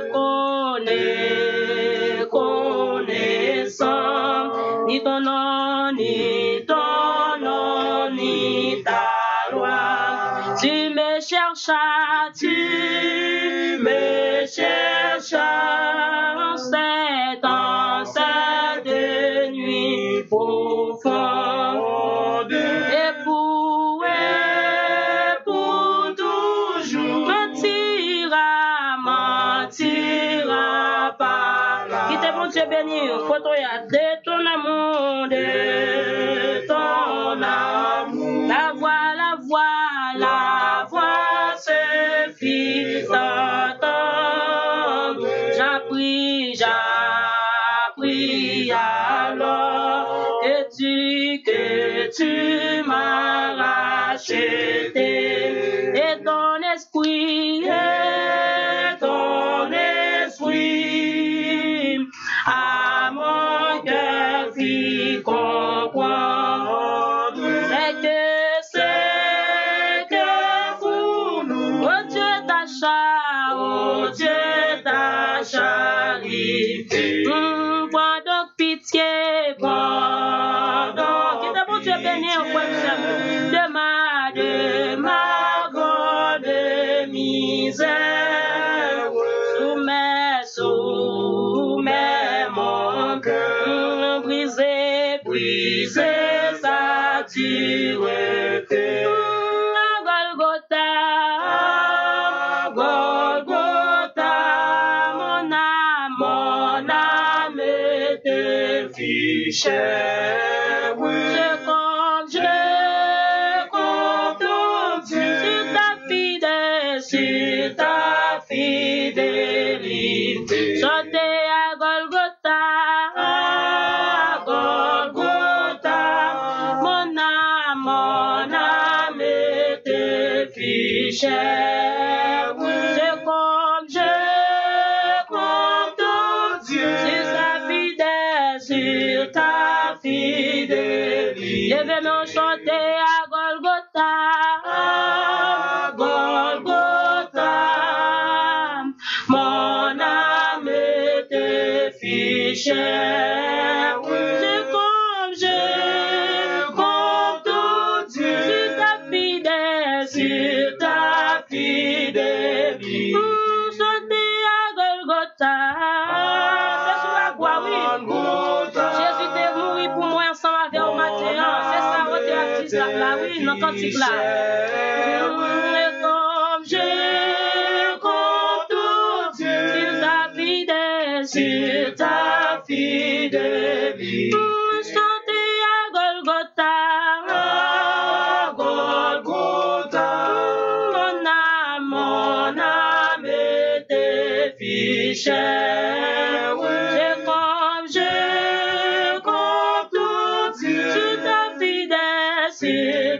connaissant ni ton nom, ni ta loi. Tu me cherchas en cette nuit profonde. Et pour Dieu béni, photo ya de ton amour, la voix suffit d'entendre. J'appris alors que tu m'as racheté et ton esprit à mon cœur fit comprendre. C'est que pour nous, oh Dieu ta charité. Prends donc pitié, prends donc. Qui t'a bon Dieu béni en de ma grande misère. Soumets mon cœur, brisé sa dureté. Golgotha, mon âme était fichée. Je compte Dieu sur ta fidélité. Chantez à Golgotha, mon âme était fichée. Je compte Dieu sur ta fidélité. Levez-nous chanter à Golgotha, mon âme était fichée. Je compte Dieu sur ta fidélité. Chantez à Golgotha, c'est sur la croix, oui. Jésus est mort pour moi ensemble avec au matin. C'est ça, votre artiste là, oui, dans le cantique là. Et comme je compte Dieu sur ta fidélité. Chantez à fichais. Je compte tout sur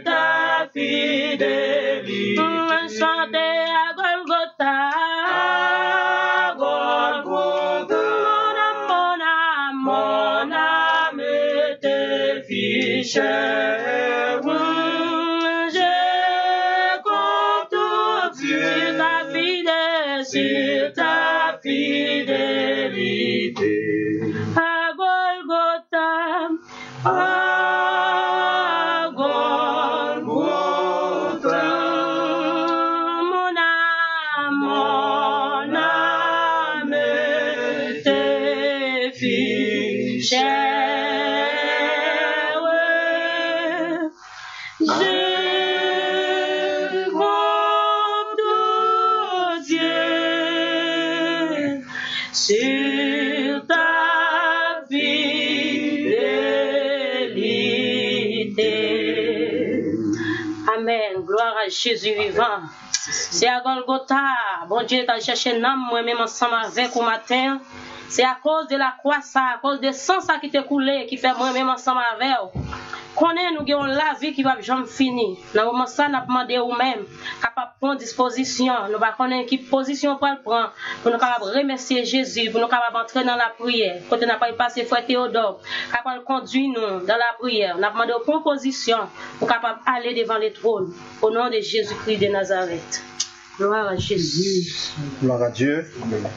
ta fidélité. Chantez à Golgotha. Mon âme était fichée. Je compte tout sur ta fidélité. À Golgotha, à Golgotha, mon âme était fichée. Sur ta fidélité. Amen. Gloire à Jésus vivant. C'est à Golgotha. Bon Dieu t'a cherché un âme, moi-même ensemble avec au matin. C'est à cause de la croix, ça, à cause de sang ça qui t'est coulé, qui fait moi-même ensemble avec. Connaît nous avons la vie qui va jamais finir. Dans le moment ça, nous avons demandé ou même capable prendre disposition. Nous va connaître quelle position pour le prendre. Pour nous capable remercier Jésus, pour nous capable entrer dans la prière. Quand on n'a pas passé frère Théodore, capable conduire nous dans la prière. Nous avons demandé aux propositions pour capable aller devant les trônes. Au nom de Jésus-Christ de Nazareth. Gloire à Jésus. Gloire à Dieu.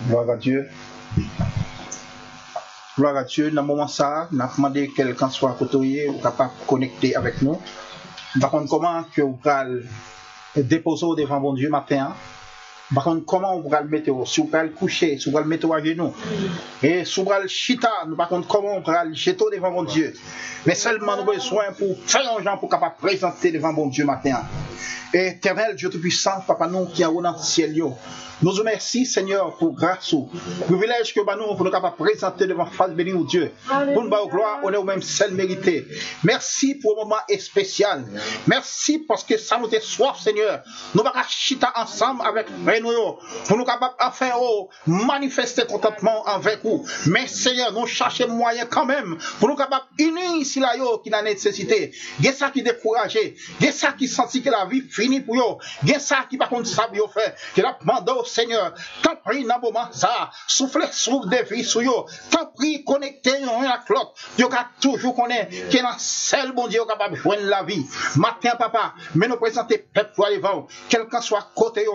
Gloire à Dieu. Gloire à Dieu, dans le moment ça, nous avons demandé que quelqu'un soit à côté ou capable de connecter avec nous. Par contre, comment que vous allez déposer devant bon Dieu matin? Par contre, comment vous allez le mettre? Si vous allez le coucher, si vous allez le mettre à genoux. Et si vous allez le chita, par contre, comment vous allez le jeter devant bon Dieu? Mais seulement nous avons besoin pour faire un gens pour capable présenter devant bon Dieu matin. Éternel Dieu Tout-Puissant, Papa nous qui est dans le ciel. Nous vous remercions, Seigneur, pour grâce ou privilège que nous pour nous capables de présenter devant face béni ou Dieu. Pour nous faire gloire, on est au même seul mérité. Merci pour un moment spécial. Merci parce que ça nous est soif, Seigneur. Nous allons chita ensemble avec nous pour nous capables enfin manifester contentement avec vous. Mais Seigneur, nous cherchons moyen quand même pour nous capables unis ici là qui a nécessité. Il y a ça qui découragé, il y a ça qui sentit que la vie finie pour eux. Il y a ça qui par contre ça bien fait. Que la demande Seigneur, t'en prie dans le moment ça, souffle des vies sur eux, t'en prie connecté l'un à l'autre, tu as toujours connaît qu'il y a un seul bon Dieu capable de joindre la vie. Matin papa, mais nous présenter peuple pour aller devant, quelqu'un soit côté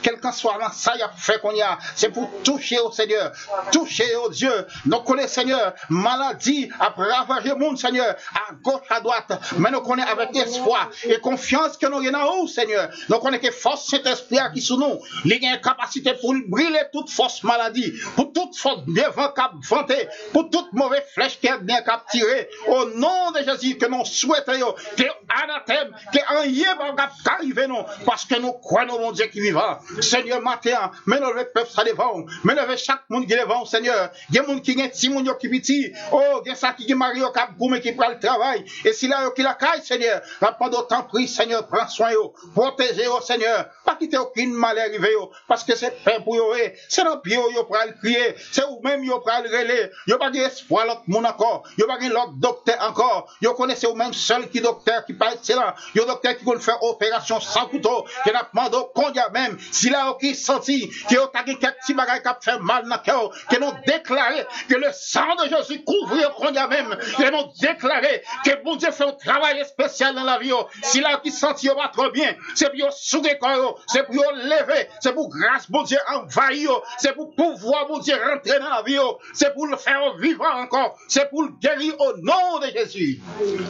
quelqu'un soit dans ça y a fait qu'on y a, c'est pour toucher au Seigneur, toucher au Dieu. Nous connaissons Seigneur, maladie a ravagé le monde Seigneur, à gauche à droite, mais nous connaissons avec espoir et confiance que nous avons en haut Seigneur. Nous connaissons que force Saint-Esprit qui sous nous, il y a une capacité pour brûler toute fausse maladie, pour toute fausse bien vent cap vanté, pour toute mauvaise flèche qui est bien cap tiré. Au nom de Jésus que nous souhaitons que anathème, que rien va arriver non, parce que nous croyons mon Dieu qui vivant. Seigneur matin, mais nous le peuple ça devant, mais nous chaque monde qui est devant Seigneur. Il y a monde qui est petit monde qui petit, oh, il y a ça qui est marié au cap goumé qui prend le travail et si là qui la caille Seigneur, pendant temps prie Seigneur, prends soin yo, protégez au Seigneur, pas quitter aucune mal arrivé parce que c'est fait pour eux, c'est dans pied yo pour le crier, c'est ou même yo pour le relais, yo pas espoir l'autre monde encore, yo pas l'autre docteur encore, yo connaissez ou même seul qui docteur qui pas excellent, yo docteur qui veut faire opération sans couteau, qui n'a demandé qu'on y a même si là qui senti que yo t'a quelques petits bagages qui fait mal dans cœur, que nous déclarer que le sang de Jésus couvre qu'on y a même, que nous déclarer que bon Dieu fait un travail spécial dans la vie, si là qui senti yo pas trop bien, c'est pour souder corps, c'est pour lever, c'est pour grâce bon Dieu envahir, c'est pour pouvoir bon Dieu rentrer dans la vie, c'est pour le faire vivant encore, c'est pour le guérir au nom de Jésus.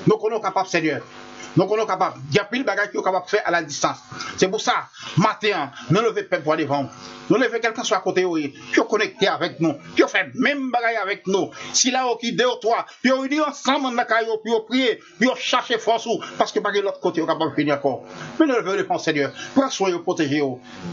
Nous sommes capables Seigneur. Donc on est capable, il y a plus de bagages qui sont capables de faire à la distance. C'est pour ça, matin, nous levons peuple pour aller devant. Nous levons quelqu'un sur à côté, qui est connecté avec nous, qui fait même bagaille avec nous. Si là, qui deux ou trois, puis on dit ensemble dans la caillou, puis on prie, puis on cherche force, parce que par l'autre côté, on est capable de finir encore. Mais nous levons le Seigneur, prends soin de protéger,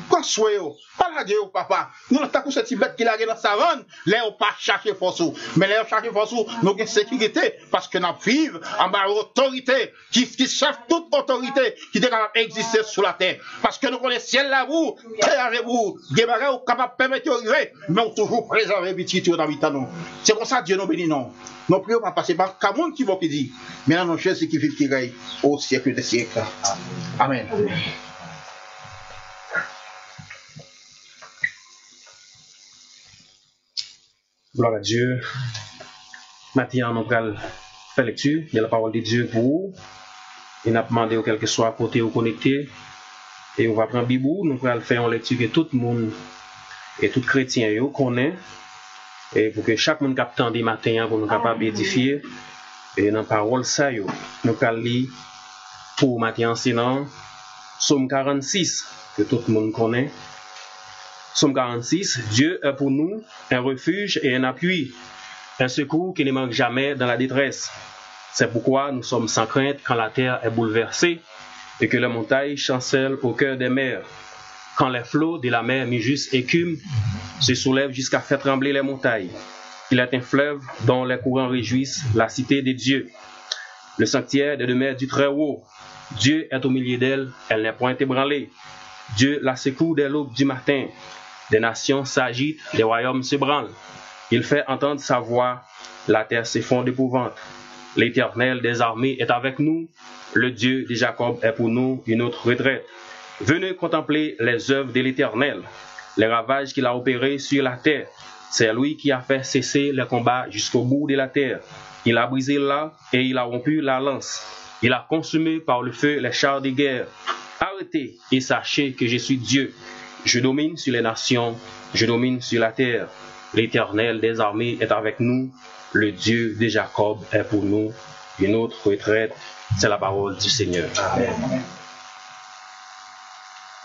prends soin, pas la gueule, papa. Nous avons cette petite bête qui l'a dans sa savane, là, on pas chercher force. Mais là, on cherche force, nous avons sécurité, parce que nous vivons en bas autorité, qui chef toute autorité qui est capable d'exister sur la terre. Parce que nous connaissons ciel là vous, terre avec vous, des bagages capables de permettre de vivre, mais on toujours préserver petit dans l'habitat nous. C'est pour ça que Dieu nous bénit non. Nous prions pas passer par Cameroun qui va dire, mais nous cherchons qui vivent qui règne au siècle des siècles. Amen. Gloire à Dieu. Maintenant, nous allons faire lecture de la parole de Dieu pour vous. Et nous avons demandé quel que soit côté ou connecté. Et on va prendre Bible, nous allons faire une lecture que tout le monde et tout chrétien connaît. Et pour que chaque monde capte des matins pour nous capable d'édifier. Et dans la parole, ça, nous allons lire pour matin sinon Psaume 46, que tout le monde connaît. Psaume 46, Dieu est pour nous un refuge et un appui, un secours qui ne manque jamais dans la détresse. C'est pourquoi nous sommes sans crainte quand la terre est bouleversée et que les montagnes chancellent au cœur des mers. Quand les flots de la mer mi-juste écument, se soulèvent jusqu'à faire trembler les montagnes. Il est un fleuve dont les courants réjouissent la cité de Dieu. Le sanctuaire des demeures du Très-Haut. Dieu est au milieu d'elle, elle n'est point ébranlée. Dieu la secoue dès l'aube du matin. Des nations s'agitent, des royaumes se branlent. Il fait entendre sa voix, la terre s'effondre d'épouvante. L'Éternel des armées est avec nous, le Dieu de Jacob est pour nous une autre retraite. Venez contempler les œuvres de l'Éternel, les ravages qu'il a opérés sur la terre. C'est lui qui a fait cesser les combats jusqu'au bout de la terre. Il a brisé là et il a rompu la lance. Il a consumé par le feu les chars de guerre. Arrêtez et sachez que je suis Dieu. Je domine sur les nations, je domine sur la terre. L'Éternel des armées est avec nous, le Dieu de Jacob est pour nous une autre retraite. C'est la parole du Seigneur. Amen.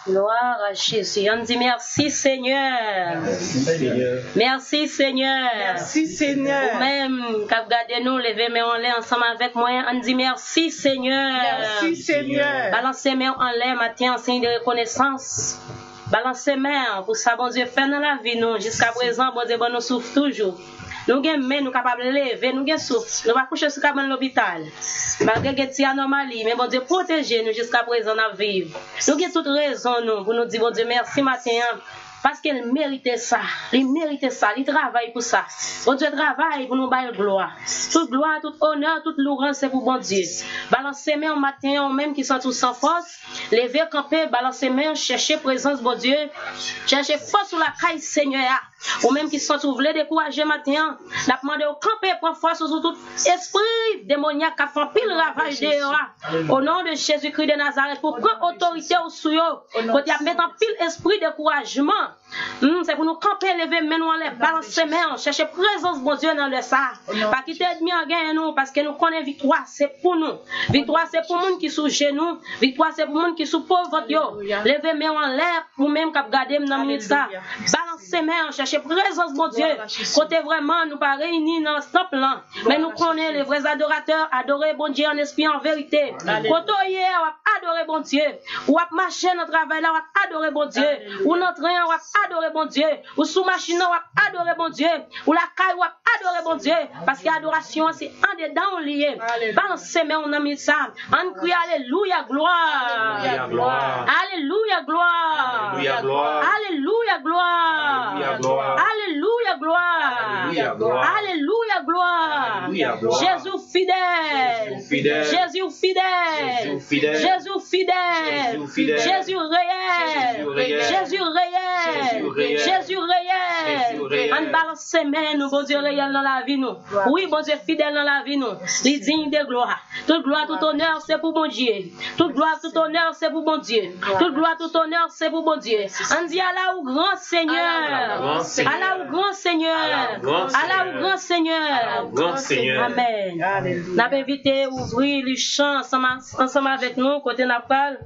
Gloire à Jésus. On dit merci Seigneur. Merci Seigneur. Merci Seigneur. Vous-même, quand vous regardez nous, levez mes en l'air ensemble avec moi. On dit merci Seigneur. Merci Seigneur. Balancez mes en l'air matin en signe de reconnaissance. Balancez mes pour ça, bon Dieu, fait dans la vie nous. Jusqu'à présent, bon Dieu, bon nous souffle toujours. Nous sommes nous capables de lever, nous sommes souffle. Nous ne coucher sur l'hôpital. Malgré que c'est anomalie, mais bon Dieu, protégez nous jusqu'à présent à vivre. Nous avons toute raison nous, pour nous dire, bon Dieu, merci matin. Parce qu'il méritait ça, il travaille pour ça. Bon Dieu travaille pour nous bailler gloire. Toute gloire, tout honneur, toute louange, c'est pour bon Dieu. Balancez mains au matin, même qui sont tous sans force. Levez, camper, balancez mains, cherchez présence, bon Dieu. Cherchez force sur la caille, Seigneur. Ou même qui sont ouvrés, découragés matin. N'a demandé au camper, prendre force sur tout esprit démoniaque qui a fait pile ravage dehors. Au nom de Jésus-Christ de Nazareth, pour prendre autorité au souillot. Pour mettre en pile esprit découragement. C'est pour nous camper, lever, mais nous en les balancer, chercher présence, bon Dieu, dans le ça. Pas quitter ennemi en gain, nous, parce que nous connaissons victoire, c'est pour nous. Victoire, c'est pour les gens qui sont chez nous. Victoire, c'est pour les gens qui sont pauvres. Lever, mais en l'air, pour même qui garder dans minute ça. Balancer, chercher présence, bon Dieu. Côté vraiment, nous pas réunis dans ce temps-là. Mais nous connaissons les vrais adorateurs, adorer bon Dieu en esprit, en vérité. Côté hier, on va adorer bon Dieu. On va marcher dans le travail là, on va adorer bon Dieu. Ou notre rien, on va adorer bon Dieu. Ou sous machine, on va adorer bon Dieu. Ou la caille, on va adorer bon Dieu. Parce que l'adoration, c'est en dedans lié. Balancez, mais on a mis ça. On crie Alléluia, gloire. Alléluia, gloire. Alléluia, gloire. Alléluia, gloire. Alléluia, gloire. Alléluia, gloire. Jésus fidèle. Jésus fidèle. Jésus fidèle. Jésus réel. Jésus réel. Jésus réel. On balance ses mains, nous, bon Dieu réel dans la vie, nous. Oui, bon Dieu fidèle dans la vie, nous. Les dignes de gloire. Toute gloire, tout honneur, c'est pour bon Dieu. Toute gloire, tout honneur, c'est pour bon Dieu. Toute gloire, tout honneur, c'est pour bon Dieu. On dit Allah au grand Seigneur. Allah au grand Seigneur. Allah au grand Seigneur. Amen. N'a pas invité à ouvrir les chants ensemble avec nous, côté Napal.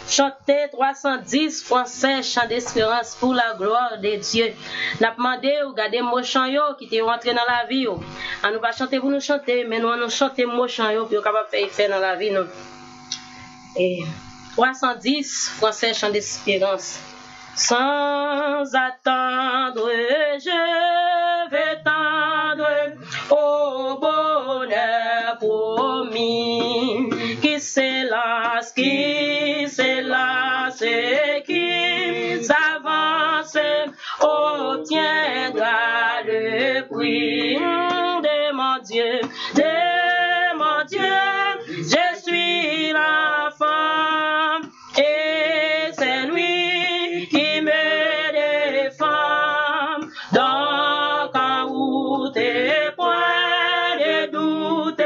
Chanter 310 français, chant d'espérance pour la gloire de Dieu. N'a demandé ou garder mon chant qui était rentré dans la vie. On nous va chanter pour nous chanter, mais nous allons chanter mon chant pour capable faire effet dans la vie. Et 310 français, chant d'espérance. Sans attendre, je vais tendre au bonheur promis qui s'élance obtiendra le prix de mon Dieu, je suis l'enfant et c'est lui qui me défend. Donc en route et point de doute,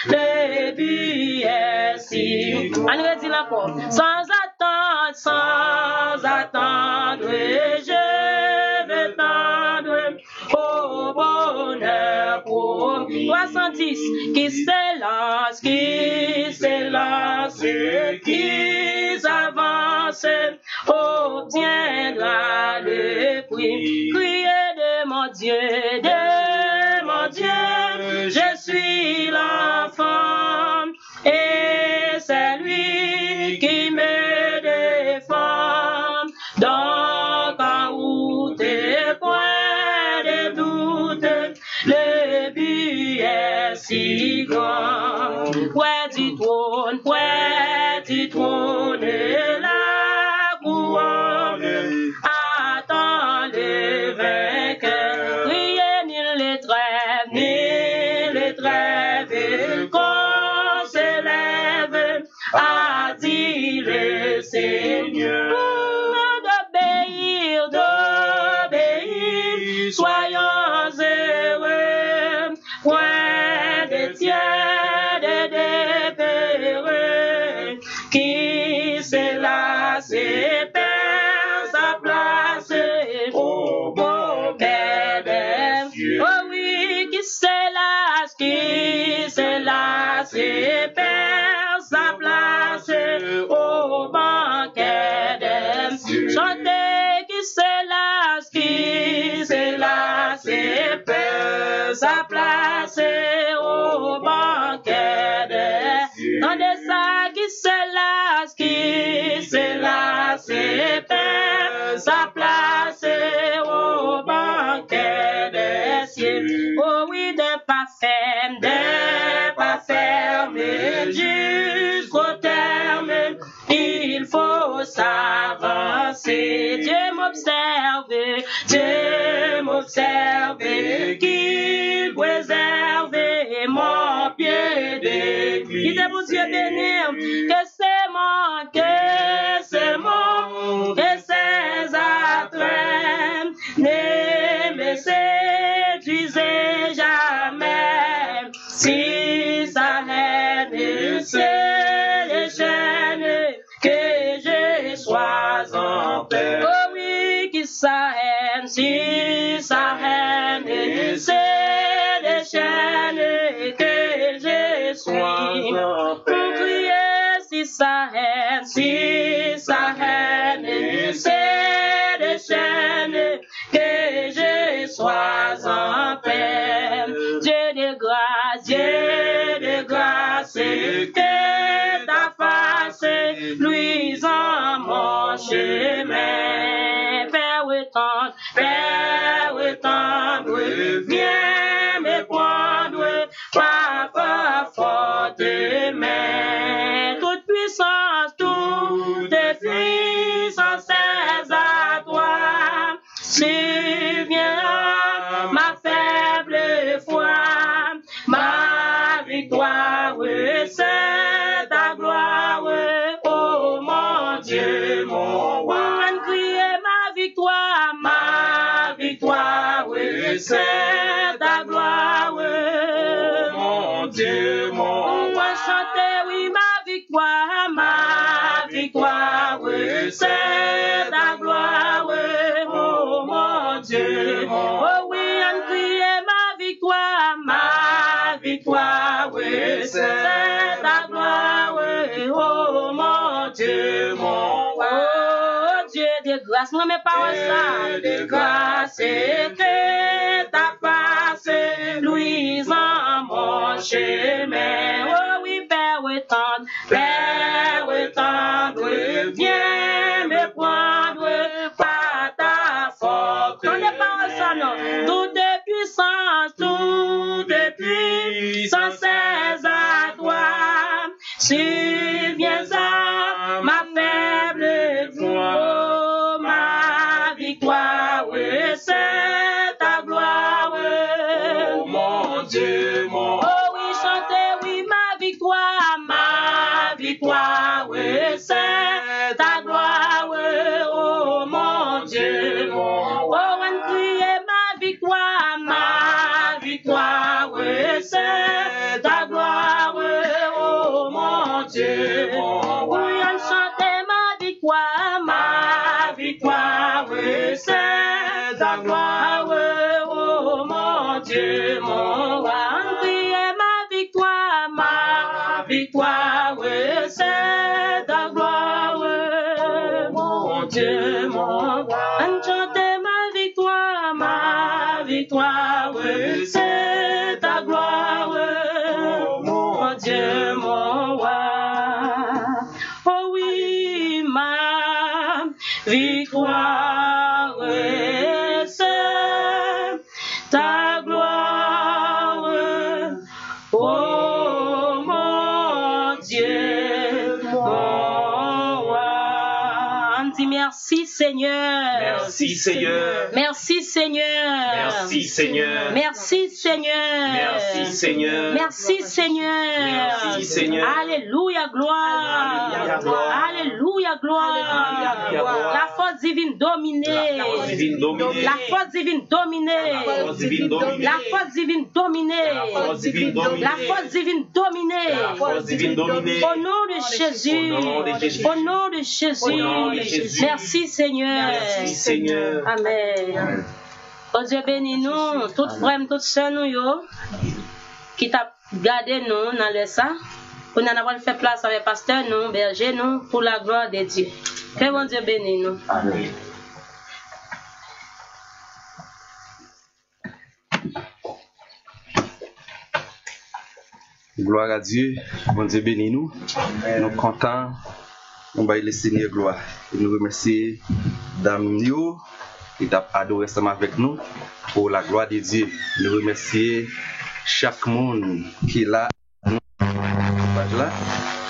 le but est si. On redit encore. Sans attendre, je veux tendre au bonheur pour 70 qui s'élance, qui s'avance, obtiendra le prix. Criez de mon Dieu, je suis l'enfant et c'est lui qui me défend. Donc en route et point de doute, le but est si grand. Près du trône, la couronne attend le vainqueur. Priez ni les trêves, qu'on s'élève, a dit le Seigneur. D'obéir, soyons heureux, point de tiède dépéreux, qui se lasse et perd sa place au banquet des cieux. Oh oui, qui se lasse et perd sa place au banquet des cieux. Chantez qui se lasse et perd sa place au banquet des cieux. Tendez ça qui se lasse et perd sa place au banquet des cieux. Oh oui, des pas fermes jusqu'au terme, il faut s'avancer. Dieu m'observe, qu'il préserve mon pied de vie. Dites vous Dieu bénir, que c'est mon, que ses attraits ne me séduisez jamais. Si sa haine c'est les chaînes, que je sois en paix. Oh oui, qui sa haine, si sa haine c'est les chaînes, que je sois en paix. Pour crier si sa haine, c'est les chaînes, que je sois en paix. Dieu de grâce, que ta face luise en mon chemin. Père étendre, viens me prendre par ta forte main. Toute puissance est à toi. Subviens ma faible foi, ma victoire, c'est ta gloire, oh mon Dieu, mon roi. Crier ma victoire, c'est ta gloire, mon Dieu, mon roi. Chanter, oui, ma victoire, c'est ta gloire, oh mon Dieu. Oh oui, on crie ma victoire, c'est ta gloire, oh mon Dieu, mon roi. Oh Dieu de grâce, non mais pas ça, de grâce, que ta face luise en mon chemin. Oh oui, Père étendre, viens me prendre par ta force. Non n'est pas ça, non. Toute puissance est à toi. Subviens à ma faible foi, ma victoire, c'est ta gloire. Oh mon Dieu, mon. Oh oui, chantez, oui, ma victoire, c'est ta gloire. Oh mon Dieu, mon. Oh, on crie ma victoire, c'est ta gloire. Oh mon Dieu, mon. Oui, on chante ma victoire, c'est ta gloire. Oh mon Dieu, mon roi. On crie ma victoire, c'est ta gloire. Mon Dieu, mon roi. On chante ma victoire, c'est ta gloire. Mon Dieu, mon roi. Oh oui, ma victoire, c'est ta gloire. Oh mon Dieu, mon roi. On dit merci Seigneur. Merci Seigneur. Merci Seigneur. Merci Seigneur. Merci Seigneur. Merci Seigneur. Merci Seigneur. Merci Seigneur. Alléluia, gloire. Alléluia, gloire. Alléluia, gloire. Alléluia, gloire. La force divine dominée. La force divine dominée. La force divine dominée. La force divine dominée. La force divine dominée. La force divine dominée. La force divine dominée. La force divine dominée. Au nom de Jésus. Au nom de Jésus. Au nom de Jésus. Au nom de Jésus. Merci Seigneur. Merci Seigneur. Amen. Oh Dieu bénis nous, toutes frères, toutes sœurs nous yo, qui t'a gardé nous dans le sang, pour nous avoir fait place avec pasteur nous, berger nous, pour la gloire de Dieu. Que bon Dieu bénisse nous. Amen. Gloire à Dieu, bon Dieu bénis nous. Nous sommes contents, on va le Seigneur gloire. Et nous remercions Dame Nio qui t'a adoré ensemble avec nous pour la gloire de Dieu. Nous remercions chaque monde qui est là,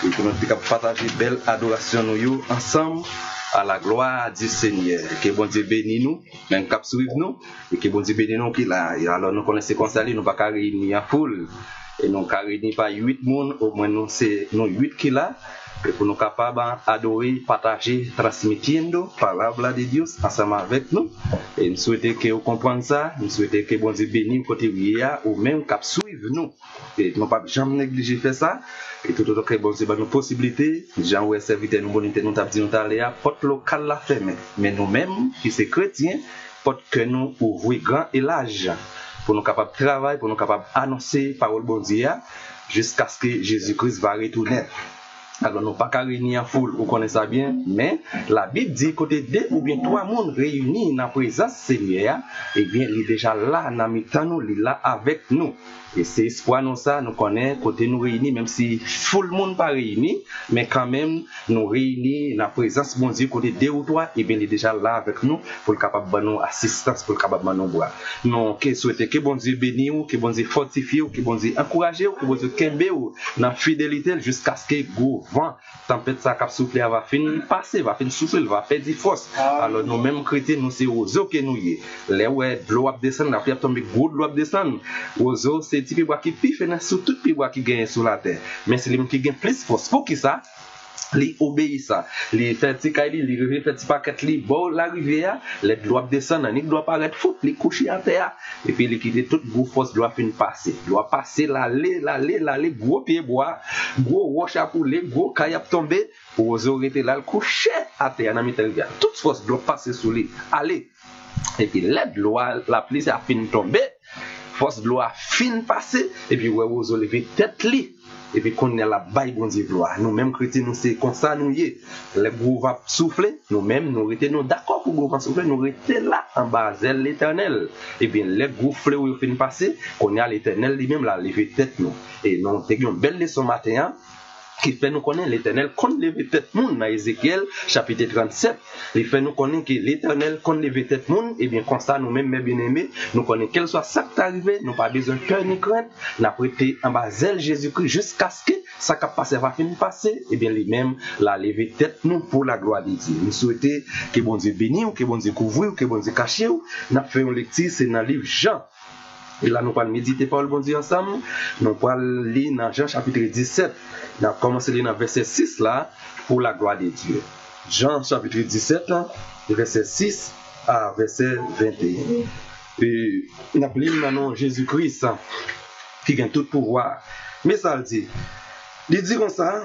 et que nous puissions partager une belle adoration nous ensemble à la gloire du Seigneur. Que bon Dieu bénisse nous, même cap suivre nous, et que bon Dieu bénisse nous qui là. Et alors nous connaissons comme ça, nous ne pouvons pas réunir en foule. Et nous ne réunissons pas 8 personnes, au moins nous c'est nous 8 qui là. Et pour nous capables d'adorer, partager, transmettre la parole de Dieu ensemble avec nous. Et nous souhaitons que vous compreniez ça, nous souhaitons que bon Dieu bénisse côté où ou même cap suivre nous. Et nous ne pas jamais négliger faire ça. Et tout autre que bon Dieu a nos possibilités, Jean ou serviteur nous bonité nous t'a dit nous aller à porte locale la ferme. Mais nous-mêmes qui sommes chrétiens, porte que nous ouvrons grand et large pour nous capables de travailler, pour nous capables d'annoncer parole bon Dieu jusqu'à ce que Jésus-Christ va retourner. Alors, nous ne pas qu'à réunir en foule, vous connaissez ça bien, mais la Bible dit côté 2 ou bien 3 monde réunis dans la présence Seigneur, eh bien, il est déjà là, dans le nous, il est là avec nous. Et c'est espoir nous ça, nous connaissons côté nous réunis, même si tout le monde pas réuni, mais quand même, nous réunis dans la présence bon Dieu côté 2 ou 3, eh bien, il est déjà là avec nous pour le capable de nous assistance, pour le capable de nous boire. Nous souhaitons que bon Dieu bénisse ou, que bon Dieu fortifie ou, que bon Dieu encourage ou, que bon Dieu kembe ou, dans la fidélité jusqu'à ce que go vent, tempête ça cap souffler va finir passer, va finir souffler, va faire des forces. Alors nous mêmes chrétiens nous c'est aux eaux que nous y. Les ouais de l'eau descendre, la pluie tomber gros de l'eau descendre. Aux eaux c'est petit bois qui piffe sur tout petit bois qui gagne sur la terre. Mais c'est lui qui gagne plus force. Pour qui ça? Li obéit ça. Li fait petit caille, li revient petit paquet li bon la rivière, les doit descendre, ni doit pas arrêter foot, li coucher à terre et puis li quitter toute gros force doit fin passer. Doit passer l'aller gros pied bois, gros roche à pouler, gros caille à tomber pour aux arrêter là le coucher à terre dans mitel rivière. Toute force doit passer sur lui. Allez. Et puis l'aide la pluie a fin tomber. Force de l'eau a fin passer et puis ouais aux lever tête li. Et puis qu'on est la baille bon Dieu gloire. Nous-mêmes chrétiens, nous c'est comme ça nous y est. Le gros va souffler, nous-mêmes nous étions d'accord pour gros va souffler, nous étions là en bas de l'Éternel. Et bien le gros fleur où il fin passer, qu'on est à l'Éternel lui-même la lever tête nous. Et nous avons une belle leçon matin. qui fait nous connaître l'Éternel qu'on lever tête monde dans Ézéchiel chapitre 37. Il fait nous connaître que l'Éternel qu'on lever tête monde, et bien comme ça nous-mêmes mes bien-aimés, nous connaissons quel soit ça qui est arrivé, nous pas besoin de peur ni crainte, n'a prêté en bas zèle Jésus-Christ jusqu'à ce que ça qui passe va finir passer, et bien lui-même la lever tête nous pour la gloire de Dieu. Nous souhaitons que bon Dieu bénisse ou que bon Dieu couvre ou que bon Dieu cache ou n'a fait une lecture c'est dans le livre Jean. Et là, nous allons méditer par le bon Dieu ensemble. Nous allons lire dans Jean chapitre 17. Nous allons commencer à lire dans verset 6 là, pour la gloire de Dieu. Jean chapitre 17, verset 6 à verset 21. Et nous allons lire maintenant Jésus-Christ qui a tout pouvoir. Mais ça le dit. Il dit comme ça.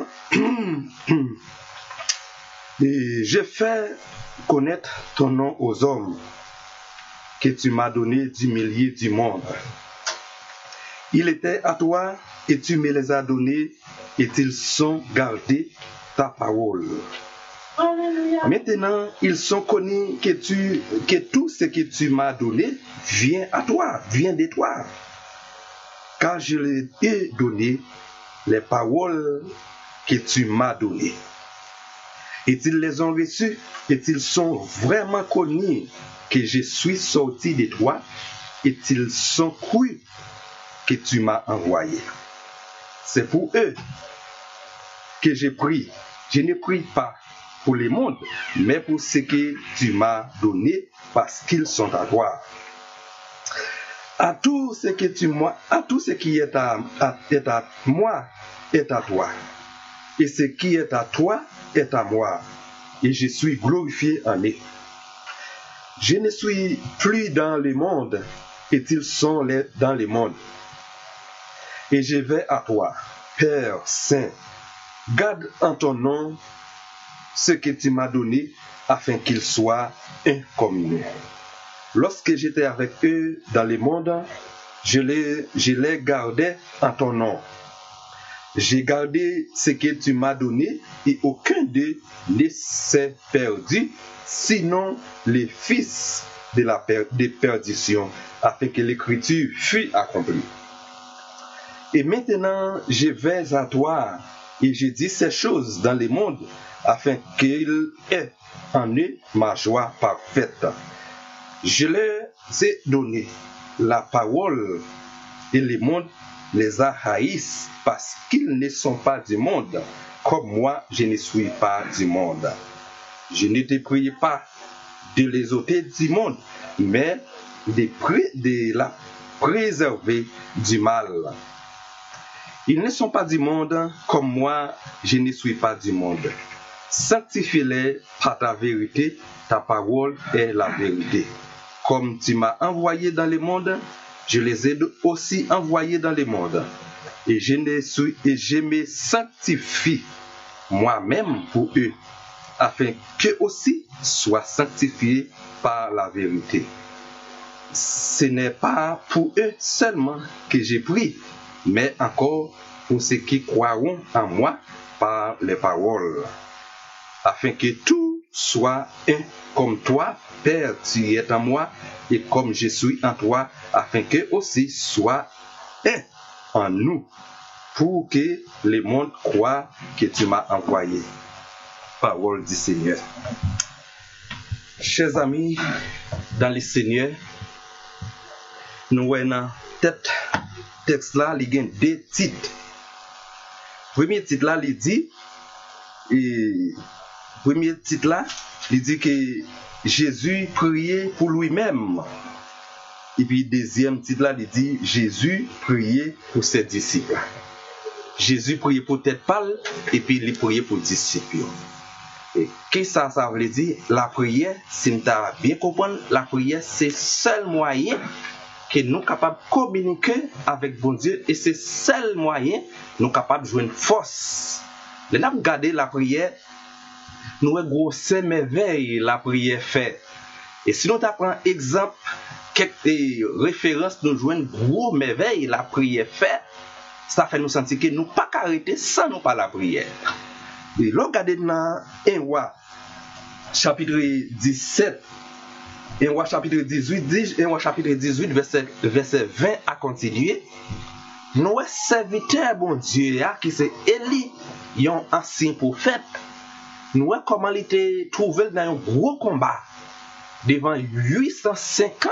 Et je fais connaître ton nom aux hommes que tu m'as donné du milieu du monde. Il était à toi et tu me les as donnés et ils sont gardés ta parole. Alleluia. Maintenant, ils sont connus que tout ce que tu m'as donné vient à toi, vient de toi. Car je leur ai donné les paroles que tu m'as données. Et ils les ont reçues et ils sont vraiment connus que je suis sorti de toi et ils sont crus que tu m'as envoyé. C'est pour eux que j'ai pris. Je ne prie pas pour le monde, mais pour ce que tu m'as donné parce qu'ils sont à toi. À tout ce que à tout ce qui est à moi est à toi. Et ce qui est à toi est à moi. Et je suis glorifié en eux. Je ne suis plus dans le monde, et ils sont dans le monde. Et je vais à toi, Père Saint. Garde en ton nom ce que tu m'as donné, afin qu'ils soient un comme nous. Lorsque j'étais avec eux dans le monde, je les gardais en ton nom. J'ai gardé ce que tu m'as donné, et aucun d'eux ne s'est perdu, sinon les fils de la perdition, afin que l'écriture fût accomplie. Et maintenant, je vais à toi, et je dis ces choses dans le monde, afin qu'il ait en eux ma joie parfaite. Je leur ai donné la parole, et le monde les a haïs, parce qu'ils ne sont pas du monde, comme moi je ne suis pas du monde. Je ne te prie pas de les ôter du monde, mais de la préserver du mal. Ils ne sont pas du monde, comme moi je ne suis pas du monde. Sanctifie-les par ta vérité, ta parole est la vérité. Comme tu m'as envoyé dans le monde, je les ai aussi envoyés dans le monde. Et je me sanctifie moi-même pour eux, afin qu'eux aussi soient sanctifiés par la vérité. Ce n'est pas pour eux seulement que j'ai pris, mais encore pour ceux qui croiront en moi par les paroles, afin que tout soit un comme toi, Père, tu es en moi, et comme je suis en toi, afin qu'eux aussi soient un en nous, pour que le monde croit que tu m'as envoyé. Parole du Seigneur. Chers amis, dans le Seigneur, nous voyons tête texte là, il y a deux titres. Premier titre là, il dit, que Jésus priait pour lui-même. Et puis deuxième titre là, il dit Jésus priait pour ses disciples. Jésus priait pour tête pâle et puis il priait pour disciples. Et qu'est-ce que ça veut dire? La prière, si nous avons bien compris, la prière c'est le seul moyen que nous sommes capables de communiquer avec bon Dieu, et c'est le seul moyen nous sommes capables de jouer une force. Nous avons regardé la prière, nous avons grosse merveille la prière fait. Et si nous apprenons exemple, quelques références, nous jouons une grosse merveille la prière fait, ça fait nous sentir que nous ne pouvons pas arrêter sans nous pas la prière. Et là, regardez dans 1 Roi, chapitre 17, 1 Roi chapitre 18, verset 20 à continuer. nous serviteur bon Dieu qui c'est Élie, un ancien prophète. Nous comment il était trouvé dans un gros combat devant 850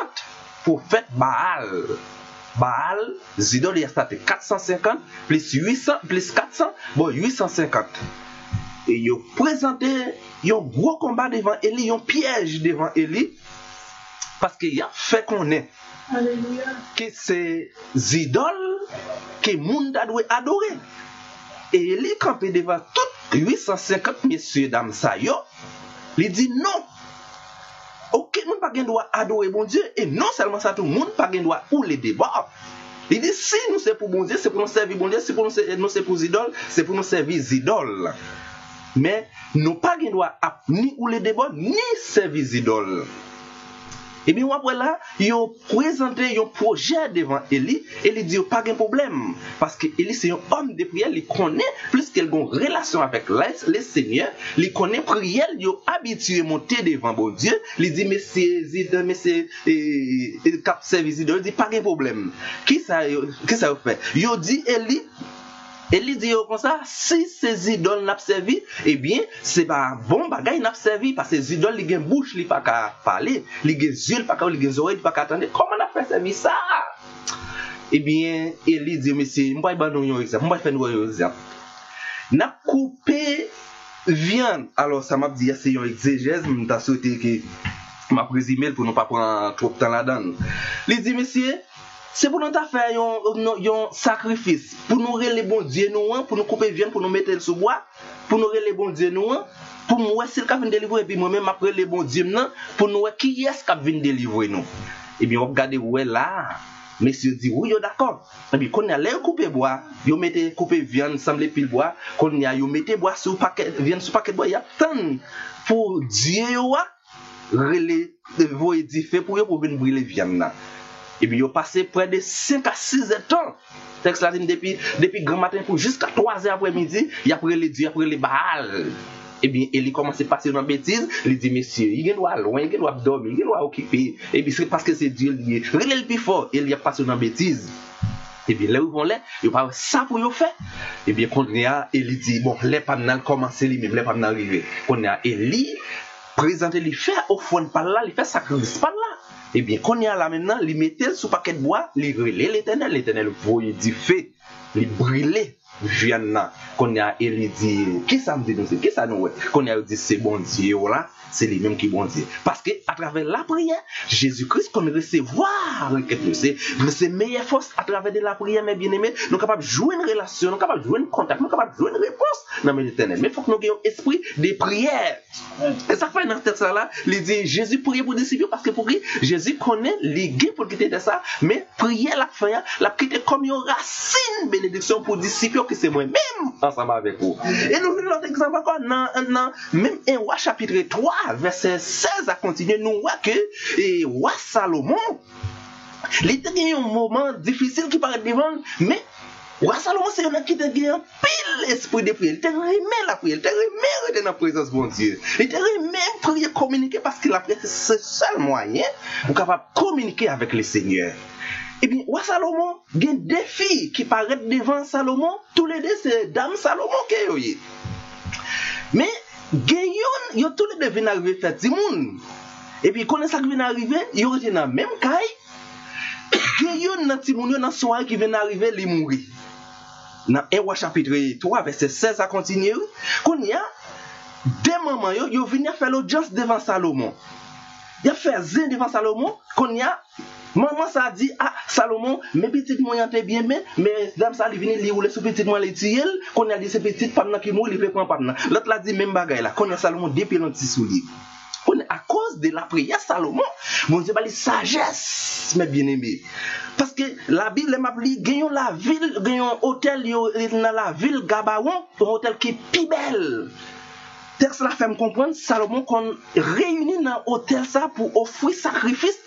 prophètes Baal. Baal, Zidol, il a starté 450 plus 800 plus 400, bon 850. Et il a présenté un gros combat devant Élie, un piège devant Élie, parce qu'il a fait qu'on est. Alléluia. Que c'est Zidol que le monde a dû adorer. Et Élie campé devant tous 850 messieurs dames ça yo, il dit non. Ok, nous pas droit adorer bon Dieu et non seulement ça tout le monde pas droit ou les débats. Il dit si nous c'est pour bon Dieu, c'est pour nous servir bon Dieu, si pour nous c'est pour idole, c'est pour nous servir idole. Mais nous pas droit ni ou les débats ni servir idole. Et bien après là, ils ont présenté un projet devant Élie et il dit pas de problème parce que Élie c'est un homme de prière, il connaît plus qu'elle a une relation avec le Seigneur, il connaît prière, il est habitué à monter devant bon Dieu, il dit mais c'est cap service, il dit pas de problème. Qui ça fait? Il dit Élie dit comme ça, si ces idoles n'a servi, eh bien, c'est pas bon bagay n'a servi parce que ces idoles, ils ont bouche, ils pas qu'à parler, ils ont yeux, pas qu'à ils ont oreilles, pas qu'à attendre. Comment on a fait servir ça? Eh bien, Élie dit, monsieur, moi je vais donner un exemple, moi je vais faire un exemple. N'a coupé viande. Alors ça m'a dit c'est un exégèse, je t'ai souhaité que m'a présumé pour ne pas prendre trop de temps là-dedans. Il dit, monsieur, c'est pour nous faire un sacrifice, pour nous relever bon Dieu nous, pour nous couper viande, pour nous mettre le sous bois, pour nous relever bon Dieu nous, pour moi si le cas vient délivrer et puis moi-même après le bon Dieu nous, pour nous qui est-ce qui vient délivrer nous. Et bien on regarde où est là. Messieurs dit oui, yo d'accord. Et puis quand on a l'air couper bois, yo mettez couper viande, semble pile bois, quand on a yo mettez bois sur paquet viande sur paquet bois, y a tant pour Dieu yo relever vous édifier pour venir brûler viande là. Et puis, ils ont passé près de 5 à 6 temps. Texte là, depuis grand matin pour jusqu'à 3 heures après-midi, il y a pris les dieux, après les Baal. Et bien, il commence à passer dans la bêtise. Il dit, messieurs, il doit loin, il doit dormir, il doit occuper. Et puis, c'est parce que c'est Dieu lié. Il est le plus fort, il y a passé dans la bêtise. Et bien, là où ils vont là, ils parlent ça pour y faire. Et bien, quand il y a, il dit, bon, les pamnales commencent lui-même, les pamnales arrivent. Quand il y a Élie, présenter, il fait au fond par là, il fait sacrifice par là. Et bien, quand il y a là maintenant, il mettait sous paquet de bois, il relait l'éternel voyait du feu, il brûlait, viande. Quand il y a Élie dit, qui ça me dit nous, qui ça nous, quand il y a dit c'est bon Dieu, là, c'est lui même qui bon Dieu. Parce que à travers la prière, Jésus-Christ, qu'on recevoir, c'est meilleure force à travers de la prière, mes bien-aimés, nous sommes capables de jouer une relation, nous sommes capables de jouer un contact, nous sommes capables de jouer une réponse dans l'éternel. Mais il faut que nous ayons un esprit de prière. Et ça fait dans cette là, il dit Jésus priait pour les disciples parce que pour lui, Jésus connaît les gains pour quitter de ça, mais prière la fin, la quitter comme une racine bénédiction pour les disciples que c'est moi-même ensemble avec vous. Et nous avons l'autre exemple encore dans même un roi chapitre 3, verset 16 à continuer, nous voyons que roi Salomon, il était un moment difficile qui paraît devant, mais roi Salomon, c'est un qui a un pile esprit de prière. Il te remet la prière, il te remet rester dans la présence de bon Dieu. Il te remet prier, communiquer parce que la prière, c'est le seul moyen pour capable communiquer avec le Seigneur. Et bien, roi Salomon, il y a des filles qui paraissent devant Salomon, tous les deux, c'est Dame Salomon qui est. Mais, ils ont tous les deux venus arriver faire du monde. Et puis, quand ça vient arriver, ils ont été dans la même caille. Ils ont dans la soirée qui vient arriver, ils mourir. Dans 1 roi chapitre 3, verset 16 à continuer, quand il y a des moments, ils ont venu faire l'audience devant Salomon. Ils ont fait zin devant Salomon, quand il y a maman ça dit ah Salomon mes petites moyens étaient bien mais dame ça il venir li rouler sur petite moi les tirer qu'on a dit ces petites femmes qui mourir il veut prendre pas l'autre l'a dit même bagaille là qu'on a Salomon depuis un petit soulier on à cause de la prière Salomon mon Dieu bali sagesse mes bien-aimés parce que la Bible m'a dit gagnons la ville gagnons hôtel dans la ville Gabaon un hôtel qui est plus belle. Texte la fait me comprendre Salomon qu'on réunit dans l'hôtel ça pour offrir sacrifice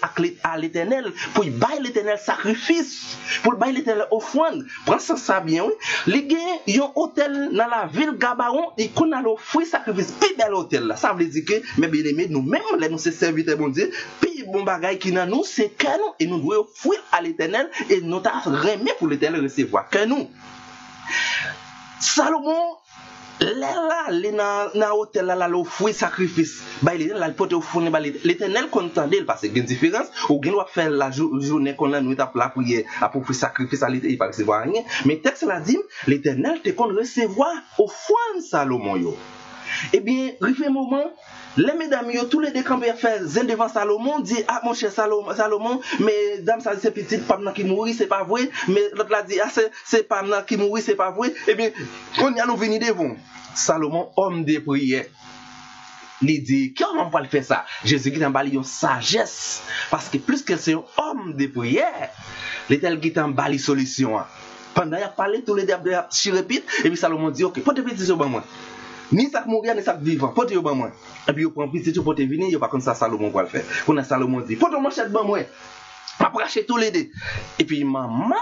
à l'Éternel, pour bailler l'Éternel sacrifice, pour bailler l'Éternel offrande. Prends ça bien oui. Les gars, ils ont hôtel dans la ville Gabaon et qu'on a offrir sacrifice. Puis bel hôtel là, ça veut dire que mes bien-aimés nous même les nous serviteurs bon Dieu, puis bon bagay qui dans nous, c'est que nous, et nous devons offrir à l'Éternel, et nous t'avons remis pour l'Éternel recevoir que nous. Salomon, les dans hôtel là l'offrir sacrifice bah il là porter offrir l'Éternel contendait parce qu'il y a une différence ou bien doit faire la journée qu'on a nous tape la prière à pour faire sacrifice à l'Éternel il pas recevoir rien mais texte là dit l'Éternel te qu'on recevoir offrande Salomon yo et bien arrivé moment les mesdames yo tous les deux campés faire zen devant Salomon dit ah mon cher Salomon mais dame ça c'est petite pas qui mourir c'est pas vrai mais l'autre là dit ah c'est pas qui mourir c'est pas vrai et bien on y a nous venir devant Salomon homme de prière il dit comment on va le faire ça Jésus qui t'a bali une sagesse parce que plus que c'est un homme de prière l'Éternel qui t'a bali solution pendant il a parlé tous les deux répète et puis Salomon dit OK porte petit sur moi ni ça mourir ni ça vivant porte yo ban moi et puis il prend petit pour te venir il pas comme ça Salomon va le faire qu'on a Salomon dit porte manchette ban moi approcher tous les deux et puis maman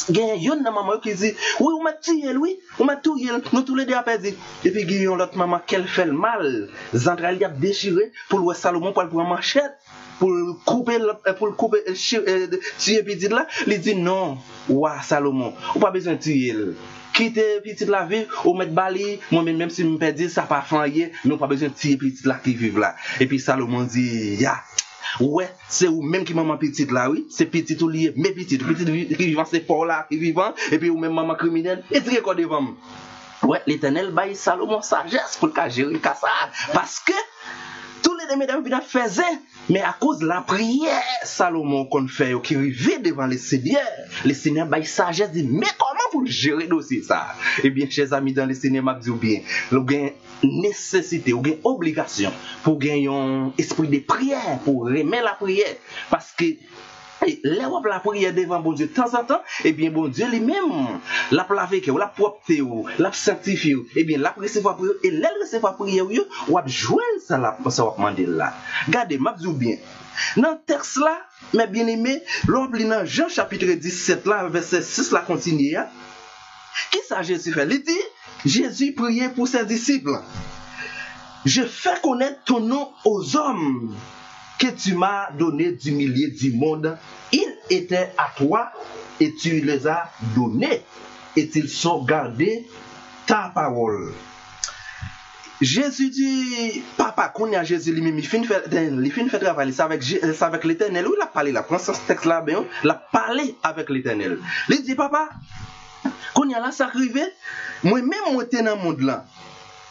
Guillaume na maman qui dit oui on m'a tué lui on m'a tué nous tous les deux a perdu et puis Guillaume l'autre maman qu'elle fait le mal Zandra il a déchiré pour le Salomon pour prendre machette pour couper tuer petit là il dit non ouah Salomon on pas besoin de tuer quitter petit la vivre ou mettre bali moi même si me perdu ça pas fanyer mais on pas besoin de tuer petit là qui vivent là et puis Salomon dit ya ouais c'est ou même qui maman petite là oui c'est petit tout lié mais petit qui vivant c'est fort là qui vivant et puis ou même maman criminelle et dire quoi devant ouais l'Éternel baille Salomon sagesse pour le gérer ça parce que tous les mesdames qui faisaient mais à cause de la prière Salomon qu'on fait qui arrivait devant le Seigneur baille sagesse dit mais comment pour gérer dossier ça et bien chers amis dans le Seigneur m'a dit bien le gain nécessité ou gain obligation pour gagner un esprit de prière pour remettre la prière parce que la prière devant bon Dieu de temps en temps et bien bon Dieu lui-même la laver la propter la sanctifier et bien la recevoir prière et la recevoir prière ou a joindre ça la ça va demander là regardez m'a dit bien dans texte là mes bien-aimés l'oubli dans Jean chapitre 17 là verset 6 là continue qui ça Jésus fait il dit Jésus priait pour ses disciples je fais connaître ton nom aux hommes que tu m'as donné du milieu du monde, ils étaient à toi et tu les as donnés et ils sont gardés ta parole. Jésus dit, papa, qu'on y a Jésus lui-même, il finit fait travailler ça avec l'Éternel. Où il a parlé là, prends ce texte là, ben, il a parlé avec l'Éternel. Il dit, papa, qu'on y a là, ça arrive, moi-même, moi, t'es dans le monde là.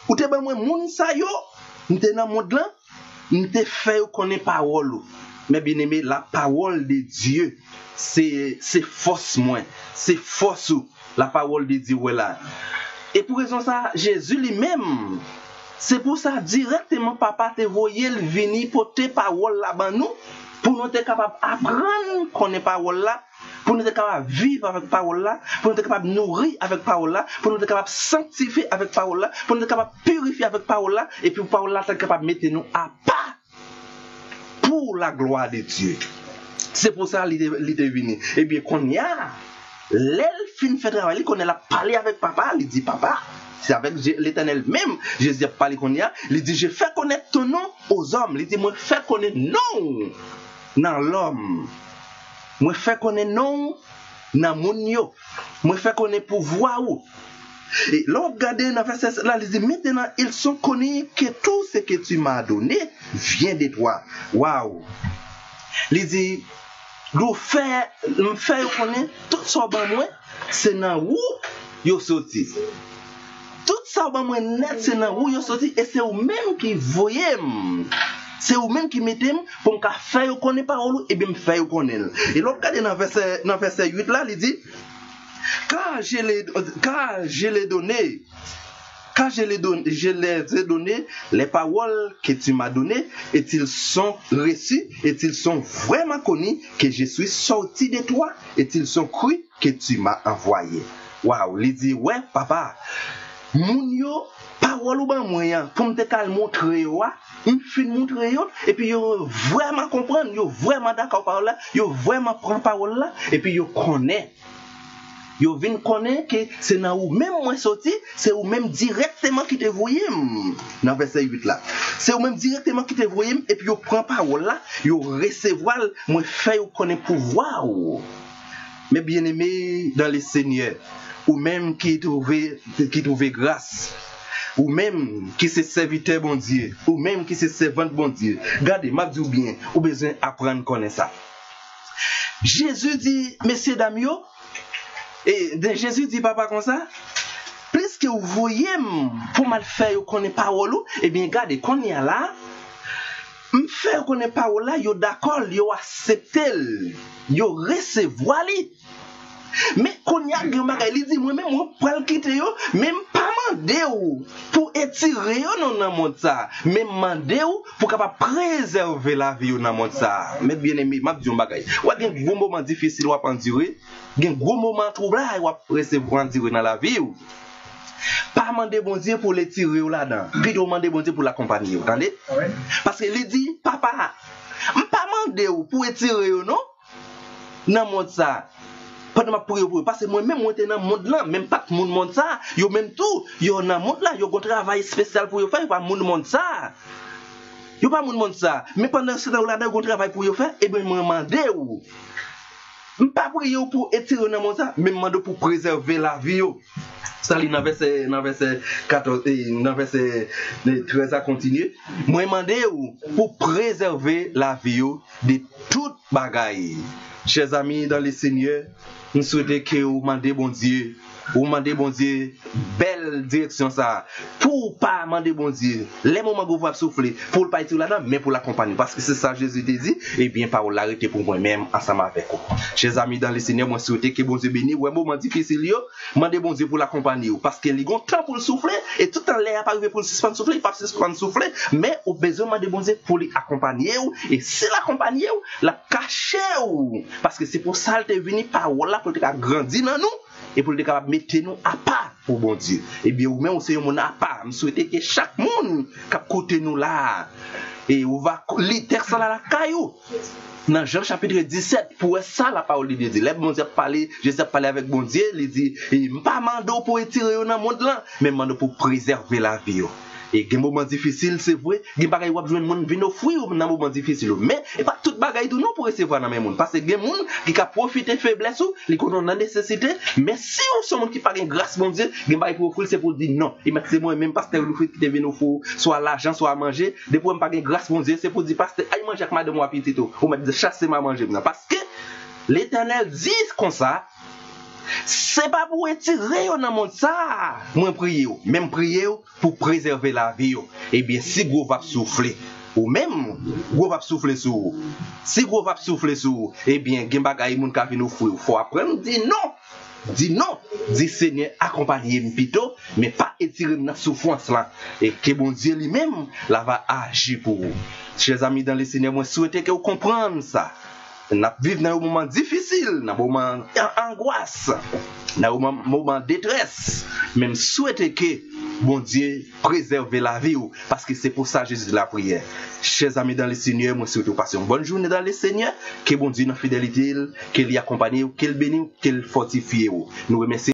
Ou t'es ben, moi, moun sa yo, t'es dans le monde là. Nous te fait connaître parole mais bien aimé la parole de Dieu c'est force moins c'est force la parole de Dieu là et pour raison ça Jésus lui-même c'est pour ça directement papa te voyait venir porter parole là bas nous pour nous être capable apprendre connaître parole là pour nous être capable vivre avec parole là pour nous être capable nourrir avec parole là pour nous être capable sanctifier avec parole là pour nous être capable purifier avec parole là et puis parole là c'est capable mettre nous à part pour la gloire de Dieu c'est pour ça qu'il est venu et bien qu'on y a l'elfine fait travailler qu'on a parlé avec papa il dit papa c'est avec l'Éternel même Jésus a parlé qu'on y a il dit je fais connaître ton nom aux hommes il dit moi fais connaître non dans l'homme moi fais connaître non dans mon yo moi fais connaître pouvoir ou et là regardez dans verset là il dit maintenant ils sont connus que tout ce que tu m'as donné vient de toi waouh il dit nous faire connaître tout ça ban moi c'est dans où yo sorti tout ça ban moi net c'est dans où yo sorti et c'est vous même qui voyez c'est vous même qui mettez pour me faire connaître parole et bien me faire connaître et là regardez dans verset 8 là il dit car je les ai donné les paroles que tu m'as données et ils sont reçus et ils sont vraiment connus que je suis sorti de toi et ils sont crus que tu m'as envoyé. Waouh, il dit ouais papa, moun yo parole ou ban moyen pour me te montrer montrer et puis yo vraiment comprendre, yo vraiment d'accord parole là, yo vraiment prend parole là et puis yo connaît Yo vinn connaître que c'est dans ou même moi sorti, c'est ou même directement qui te voyé dans verset 8 là. C'est ou même directement qui te voyé et puis yo prend parole là, yo recevoir moi fait yo connaître pouvoir. Mais bien-aimé dans le Seigneur, ou même qui trouver grâce, ou même qui se serviteur bon Dieu, ou même qui se servante bon Dieu. Regardez, m'a dit bien, ou besoin apprendre connaître ça. Jésus dit, messieurs dames yo, et Jésus dit papa comme ça, plus que vous voyez pour mal faire vous connaît parole, et bien regardez qu'on y a là, me faire connaît parole là, yo d'accord, yo accepter, yo recevoir li. Mais qu'on y a il dit moi même moi pour le quitter yo, même pas mandé ou pour étirer yo dans monde ça, même mandé ou pour capable préserver la vie dans monde ça. Mais bien aimé, m'a dit un bagay. Ou gen gros moment difficile ou endurer, gen gros moment trouble ou recevoir endurer dans la vie ou. Pas mandé bon Dieu pour les tirer là-dedans, plutôt mandé bon Dieu pour l'accompagner, entendez? Parce que il dit papa, pas mandé ou pour étirer yo non dans monde ça. Pendant pour parce que moi même moi dans le monde là, même pas tout le monde ça, yo même tout, yo dans le monde là, yo un travail spécial pour yo faire, pas tout le monde ça. Yo pas tout le monde ça, mais pendant ce temps là, yo un travail pour yo faire, et ben moi demander ou pas prier pour étirer dans le monde ça, mais demander pour préserver la vie yo. Ça li dans verset 14 et dans verset 13 à continuer. Moi demander ou pour préserver la vie yo de toute bagaille. Chers amis dans le Seigneur, nous souhaitons que vous demandez bon Dieu, belle direction ça, pour pas demander bon Dieu, les moments que vous avez souffler, pour ne pas être là-dedans, mais pour l'accompagner, parce que c'est ça Jésus te dit, et bien par l'arrêter pour moi-même, ensemble avec vous. Chers amis dans le Seigneur, moi souhaite que bon Dieu bénisse, ou un moment difficile, demandez bon Dieu pour l'accompagner, parce qu'il y a un temps pour le souffler, et tout en l'air pas arrivé pour le suspendre souffler, pas suspendre souffler, mais au besoin demander bon Dieu pour l'accompagner, et si l'accompagner, la cacher, parce que c'est pour ça que tu es venu par là, pour te grandir dans nous, et pour être capable de mettre nous à part pour bon Dieu. Et bien, ou même aussi, on a part. Je souhaite que chaque monde qui côté nous là, et on va lire texte là la caillou. Dans Jean chapitre 17, pour ça la parole de Dieu. Là, bon Dieu parler, je sais parler avec bon Dieu, il dit, pas mando pour étirer dans le monde là, mais mando pour préserver la vie. Et des moments difficiles, c'est vrai, des bagailles où besoin de monde vient offrir dans moments difficiles. Mais et pas toute bagaille tout non pour recevoir dans même monde parce que des monde qui a profité faiblesse ou, les connaissent dans nécessité, mais si on sont monde qui pas une grâce bon Dieu, des bagailles pour offrir c'est pour dire non. Et c'est moi même pasteur qui te vient offrir soit l'argent soit à manger, des pour pas une grâce bon Dieu, c'est pour dire pasteur aille manger avec madame ou petit tout, ou me chasser ma manger parce que l'Éternel dit comme ça. C'est pas pour étirer dans le monde ça. Moi prier, même prier pour préserver la vie. Et bien si gros va souffler ou même gros va souffler sur. Si gros va souffler sur, et bien gen bagay moun ka vinn offrir, faut apprendre dire non. Dis non, dis Seigneur, accompagnez-moi plutôt, mais pas étirer dans la souffrance là. Et que bon Dieu lui-même là va agir pour vous. Chers amis dans le Seigneur, moi souhaite que vous compreniez ça. Nous vivons dans un moment difficile, dans un moment d'angoisse, dans un moment de détresse. Même souhaiter que bon Dieu préserve la vie, parce que c'est pour ça Jésus de la prière. Chers amis dans le Seigneur, moi souhaite passer une bonne journée dans le Seigneur, que bon Dieu dans la fidélité, qu'il y accompagne, qu'il bénisse, qu'il fortifie. Nous remercions.